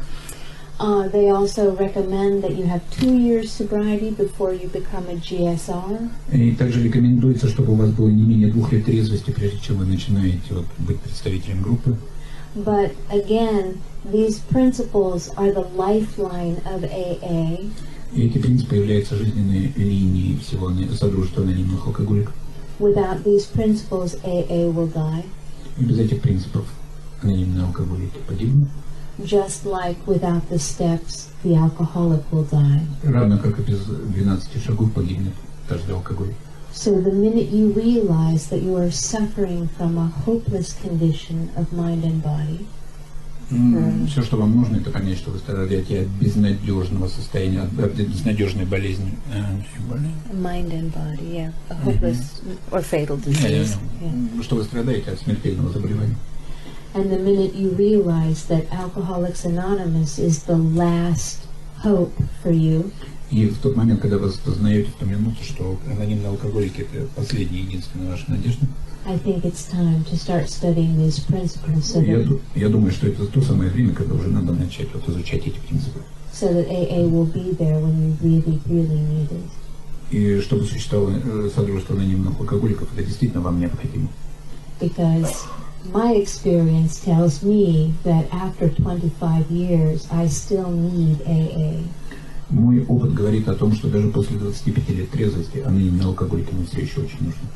Speaker 2: They also recommend that you have 2 years sobriety before you become a GSR.
Speaker 3: и также рекомендуется, чтобы у вас было не менее 2 лет трезвости, прежде чем вы начинаете быть представителем группы.
Speaker 2: But again, these principles are the lifeline of AA.
Speaker 3: И эти принципы являются жизненной линией всего содружества анонимных алкоголиков.
Speaker 2: Without these principles, AA will die.
Speaker 3: И без этих принципов анонимные алкоголики погибнут.
Speaker 2: Just like without the steps, the alcoholic will die.
Speaker 3: Равно как и без 12 шагов погибнет каждый алкоголик.
Speaker 2: So the minute you realize that you are suffering from a hopeless condition of mind and body,
Speaker 3: Все, что вам нужно, это понять, что вы страдаете от безнадежного состояния, от безнадежной болезни.
Speaker 2: mind and body, yeah, a hopeless or fatal disease. Yeah.
Speaker 3: Что вы страдаете от смертельного заболевания.
Speaker 2: And the minute you realize that Alcoholics Anonymous is the last hope for you,
Speaker 3: И в тот момент, когда вы осознаете в ту минуту, что анонимные алкоголики – это последняя, единственная ваша надежда,
Speaker 2: I think it's time to start studying these principles so
Speaker 3: я думаю, что это то самое время, когда уже надо начать изучать эти принципы.
Speaker 2: that AA will be there when you really, really need it.
Speaker 3: И чтобы существовало содружество анонимных алкоголиков, это действительно вам необходимо.
Speaker 2: Because my experience tells me that after 25 years, I still need AA.
Speaker 3: Мой опыт говорит о том, что даже после 25 лет трезвости анонимные алкоголики мне все еще очень нужны.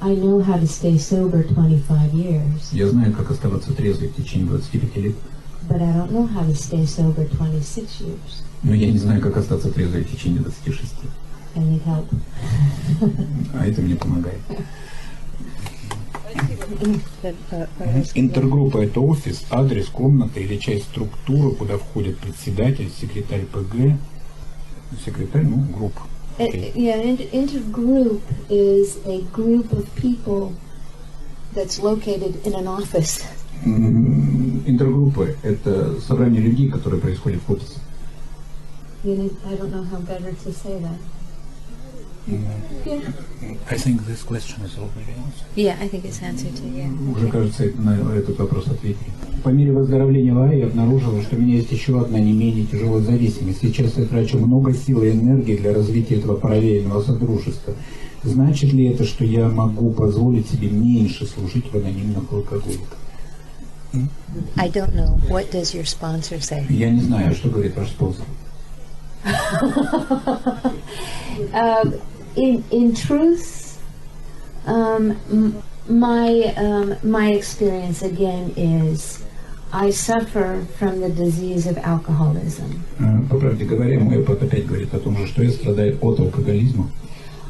Speaker 2: I know how to stay sober 25 years,
Speaker 3: Я знаю, как оставаться трезвой в течение 25 лет,
Speaker 2: but I don't know how to stay sober 26 years.
Speaker 3: но я не знаю, как остаться трезвой в течение 26.
Speaker 2: I need help.
Speaker 3: А это мне помогает. Интергруппа – это офис, адрес, комната или часть структуры, куда входит председатель, секретарь ПГ, секретарь, групп.
Speaker 2: Intergroup is a group of people that's located in an office.
Speaker 3: Интергруппа – это собрание людей, которые происходят в офисе.
Speaker 2: I don't know how better to say that.
Speaker 5: I think this question is already answered.
Speaker 1: Yeah, I think it's answered too, yeah.
Speaker 3: Уже, кажется, на этот вопрос ответили. По мере выздоровления АА я обнаружила, что у меня есть еще одна не менее тяжелая зависимость. Сейчас я трачу много сил и энергии для развития этого параллельного содружества. Значит ли это, что я могу позволить себе меньше служить в анонимных алкоголиках?
Speaker 1: I don't know. What does your sponsor say?
Speaker 3: Я не знаю, что говорит ваш спонсор.
Speaker 2: In truth, my experience again is I suffer from the disease of alcoholism.
Speaker 3: По правде говоря, мой опыт опять говорит о том же, что я страдаю от алкоголизма.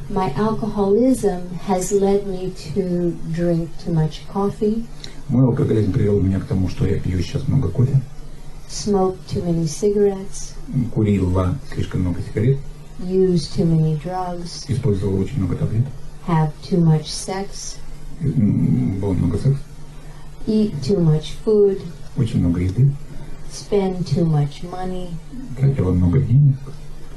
Speaker 2: My alcoholism has led me to drink too much coffee,
Speaker 3: Мой алкоголизм привел меня к тому, что я пью сейчас много кофе,
Speaker 2: smoke too many cigarettes,
Speaker 3: курил слишком много сигарет,
Speaker 2: use too many drugs,
Speaker 3: использовал очень много таблеток,
Speaker 2: have too much sex,
Speaker 3: было много секса,
Speaker 2: eat too much food,
Speaker 3: очень много еды,
Speaker 2: spend too much money.
Speaker 3: тратила много денег.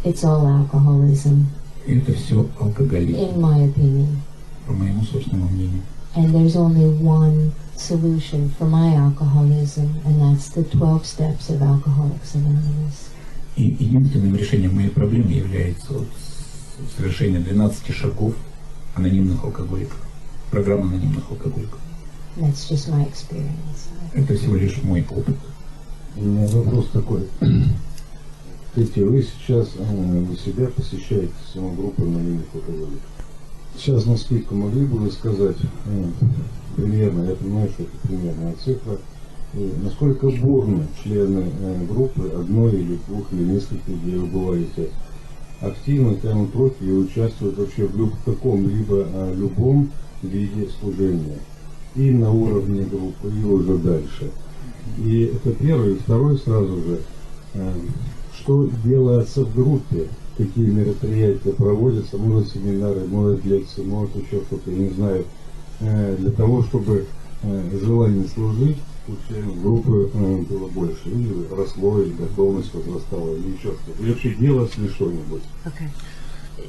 Speaker 2: It's all alcoholism,
Speaker 3: И это все алкоголизм,
Speaker 2: in my opinion.
Speaker 3: по моему собственному мнению.
Speaker 2: And there's only one solution for my alcoholism, and that's the 12 steps of Alcoholics Anonymous.
Speaker 3: И единственным решением моей проблемы является совершение 12 шагов анонимных алкоголиков, программа анонимных алкоголиков.
Speaker 2: That's just my experience.
Speaker 3: Это всего лишь мой опыт.
Speaker 8: У меня вопрос такой. Кетти, вы сейчас у себя посещаете самогруппу анонимных алкоголиков. Сейчас на скидку могли бы вы сказать, примерно, я понимаю, что это примерная цифра, насколько бурно члены группы одной или двух или нескольких, где вы бываете, активно тянут руки и участвуют вообще в каком-либо любом виде служения. И на уровне группы, и уже дальше. И это первый. И второй сразу же, что делается в группе, какие мероприятия проводятся, может семинары, может лекции, может еще что-то, я не знаю, для того, чтобы желание служить у членов группы было больше, или росло, или готовность возрастала, или еще что-то. Или вообще делать ли что-нибудь.
Speaker 2: Okay.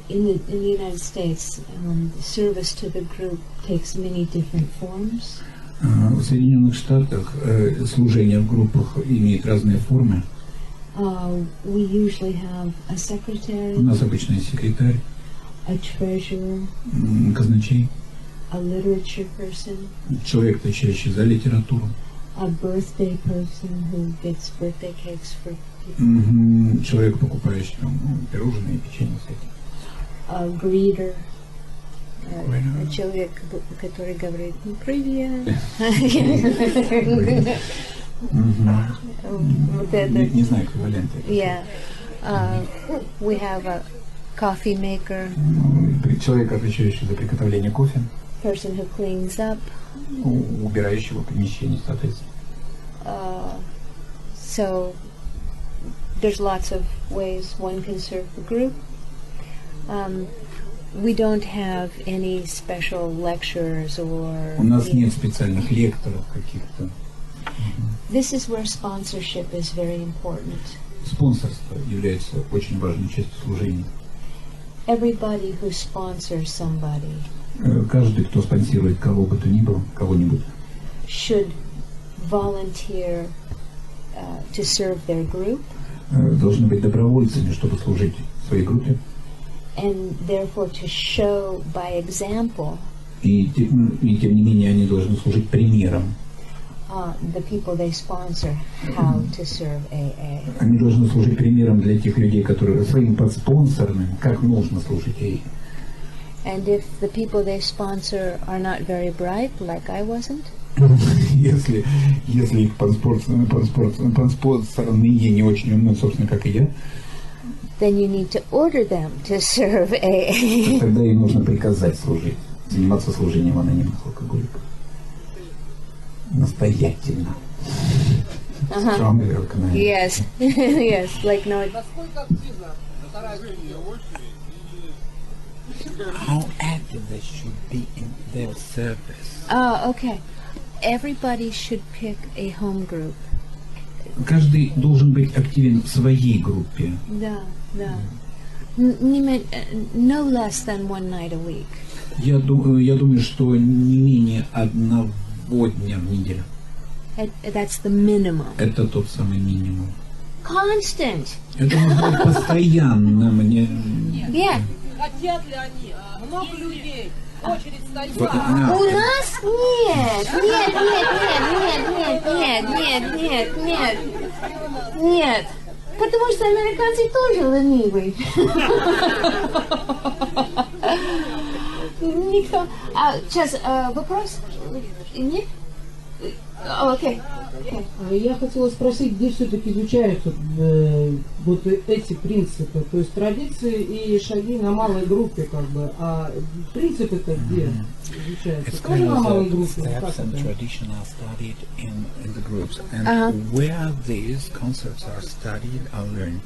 Speaker 2: In the United States, service to the group takes many different forms.
Speaker 3: В Соединенных Штатах служение в группах имеет разные формы.
Speaker 2: We usually have a secretary,
Speaker 3: У нас обычно секретарь,
Speaker 2: a treasurer,
Speaker 3: казначей,
Speaker 2: a literature person,
Speaker 3: человек, отвечающий за литературу,
Speaker 2: a birthday person who gets birthday cakes for people,
Speaker 3: человек, покупающий пирожные и печенье всякие.
Speaker 2: a greeter,
Speaker 1: Человек, который говорит «Привет». Вот это.
Speaker 3: Не знаю эквиваленты.
Speaker 1: Yeah. We have a coffee maker,
Speaker 3: Человек, отвечающий за приготовление кофе,
Speaker 1: person who cleans up.
Speaker 3: убирающего помещение, соответственно.
Speaker 1: So there's lots of ways one can serve the group. We don't have any special lectures or...
Speaker 3: У нас нет специальных лекторов каких-то.
Speaker 2: This is where sponsorship is very important.
Speaker 3: Спонсорство является очень важной частью служения.
Speaker 2: Everybody who sponsors somebody
Speaker 3: Каждый, кто спонсирует кого бы то ни было, кого-нибудь,
Speaker 2: should volunteer to serve their group,
Speaker 3: должны быть добровольцами, чтобы служить своей группе.
Speaker 2: and therefore to show by example
Speaker 3: И тем не менее они должны служить примером.
Speaker 1: the people they sponsor how to serve AA.
Speaker 3: Они должны служить примером для тех людей, которые своим подспонсорным, как нужно служить ей.
Speaker 1: And if the people they sponsor are not very bright, like I wasn't,
Speaker 3: Если их подспонсорные не очень умны, собственно, как и я,
Speaker 1: then you need to order them to serve AA.
Speaker 3: тогда им нужно приказать служить, заниматься служением анонимных алкоголиков. Настоятельно. Strongly recommend.
Speaker 1: Yes, yes, like no.
Speaker 6: Насколько активно вторая группа?
Speaker 5: How active they should be in their service.
Speaker 1: Oh, okay. Everybody should pick a home group.
Speaker 3: Каждый должен быть активен в своей группе.
Speaker 1: Да, да. No less than one night a week.
Speaker 3: Я думаю, что не менее одного дня в неделю.
Speaker 1: That's the minimum.
Speaker 3: Это тот самый минимум.
Speaker 1: Constant.
Speaker 3: Это нужно быть постоянно. Мне...
Speaker 1: Yeah.
Speaker 6: Хотят ли они? Много людей. Очередь стоит.
Speaker 1: У нас нет. Нет. Потому что американцы тоже ленивые. Никто. Сейчас вопрос? Нет? Окей.
Speaker 6: Я хотела спросить, где все-таки изучаются вот эти принципы, то есть традиции и шаги на малой группе, как бы, а принципы-то где изучаются? Тоже на малой группе.
Speaker 5: Steps and tradition are studied in the groups, and where these concepts are studied or learned.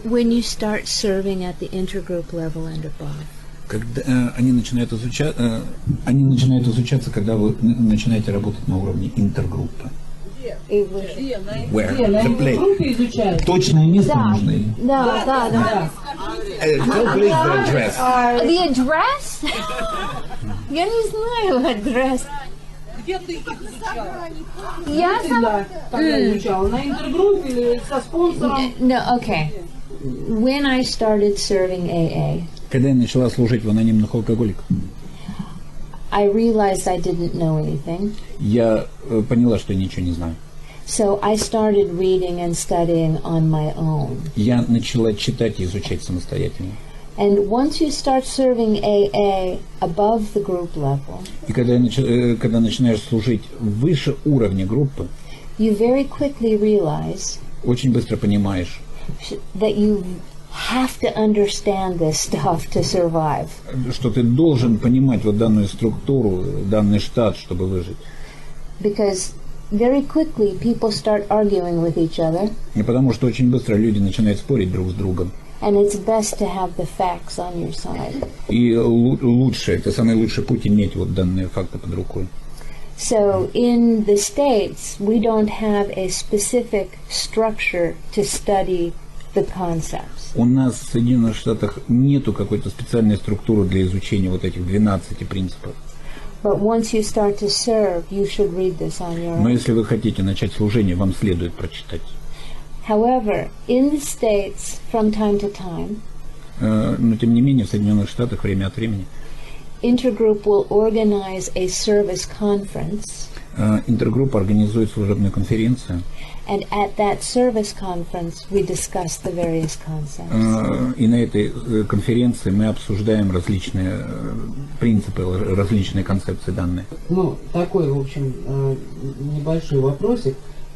Speaker 1: When you start serving at the intergroup level and above.
Speaker 5: Когда они начинают изучаться, когда вы начинаете работать на уровне интергруппы. Where? The place.
Speaker 3: Точное место нужно.
Speaker 1: Да.
Speaker 5: Complete the address.
Speaker 1: The address? Я не знаю адрес.
Speaker 6: Где ты их изучала?
Speaker 1: Я сама...
Speaker 6: Когда изучала? На интергруппе или со спонсором?
Speaker 1: No, okay. When I started serving AA,
Speaker 5: Когда я начала служить в анонимных алкоголиках,
Speaker 1: I realized I didn't know anything.
Speaker 5: я поняла, что я ничего не знаю.
Speaker 1: So I started reading and studying on my own.
Speaker 5: Я начала читать и изучать самостоятельно.
Speaker 1: And once you start serving AA above the group level,
Speaker 5: И когда начинаешь служить выше уровня группы,
Speaker 1: you very quickly realize
Speaker 5: очень быстро понимаешь,
Speaker 1: that you have to understand this stuff to survive.
Speaker 5: что ты должен понимать вот данную структуру, данный штат, чтобы выжить.
Speaker 1: Because very quickly people start arguing with each other,
Speaker 5: И потому что очень быстро люди начинают спорить друг с другом.
Speaker 1: and it's best to have the facts on your side.
Speaker 5: И лучше, это самый лучший путь иметь вот данные факты под рукой.
Speaker 1: So in the States, we don't have a specific structure to study the concepts.
Speaker 5: У нас в Соединенных Штатах нету какой-то специальной структуры для изучения вот этих 12 принципов.
Speaker 1: But once you start to serve, you should read this on your
Speaker 5: Но
Speaker 1: own.
Speaker 5: если вы хотите начать служение, вам следует прочитать.
Speaker 1: However, in the States, from time to time,
Speaker 5: Но тем не менее в Соединенных Штатах время от времени
Speaker 1: Intergroup will organize a service conference,
Speaker 5: интергруппа организует служебную конференцию,
Speaker 1: and at that service conference, we discuss the various concepts.
Speaker 5: и на этой конференции мы обсуждаем различные принципы, различные концепции данные.
Speaker 6: Ну, такой, в общем, небольшой вопросик.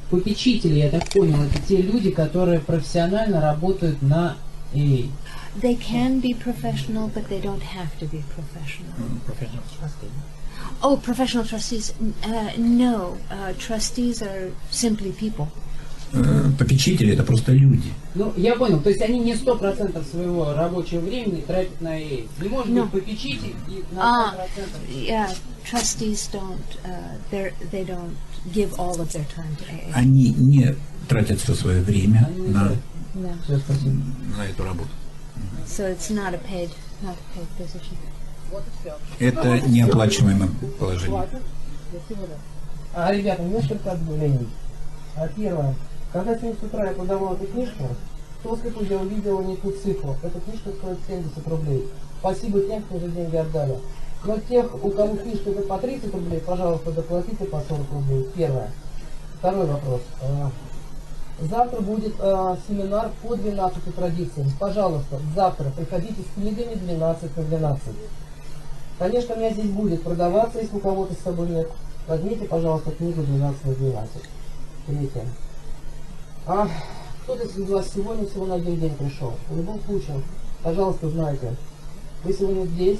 Speaker 6: Попечители, я так понял, это те люди, которые профессионально работают на AA.
Speaker 1: They can be professional, but they don't have to be professional. Oh, professional trustees? No, trustees are simply people.
Speaker 3: Попечители — это просто люди.
Speaker 6: Ну, я понял, то есть они не 100% своего рабочего времени тратят на AA. Не может быть попечитель и на 100%.
Speaker 1: Yeah, trustees don't, they don't give all of their time to AA.
Speaker 3: Они не тратят все свое время на
Speaker 6: Все, спасибо.
Speaker 5: эту работу.
Speaker 1: So it's not a paid position.
Speaker 6: Вот и все.
Speaker 3: это неоплачиваемое положение.
Speaker 6: Ребята, несколько отдавлений. Первое. Когда сегодня с утра я продавал эту книжку, то слепую я увидел не ту цифру. Эта книжка стоит 70 рублей. Спасибо тем, кто уже деньги отдали. Но тех, у кого книжка идет по 30 рублей, пожалуйста, доплатите по 40 рублей. Первое. Второй вопрос. Завтра будет семинар по 12 традициям. Пожалуйста, завтра приходите с книгами 12 на 12. Конечно, у меня здесь будет продаваться, если у кого-то с собой нет. Возьмите, пожалуйста, книгу 12 на 12. Третье. Кто-то из вас сегодня всего на один день пришел. В любом случае, пожалуйста, знайте, вы сегодня здесь,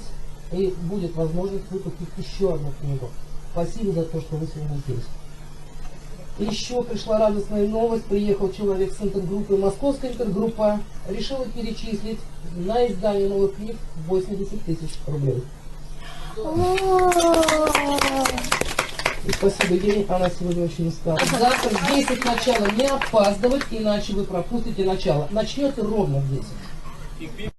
Speaker 6: и будет возможность выпустить еще одну книгу. Спасибо за то, что вы сегодня здесь. Еще пришла радостная новость. Приехал человек с интергруппы. Московская интергруппа решила перечислить на издание новых книг 80 тысяч рублей. И спасибо ей, она сегодня очень устала. Завтра в 10 начала не опаздывать, иначе вы пропустите начало. Начнется ровно в 10.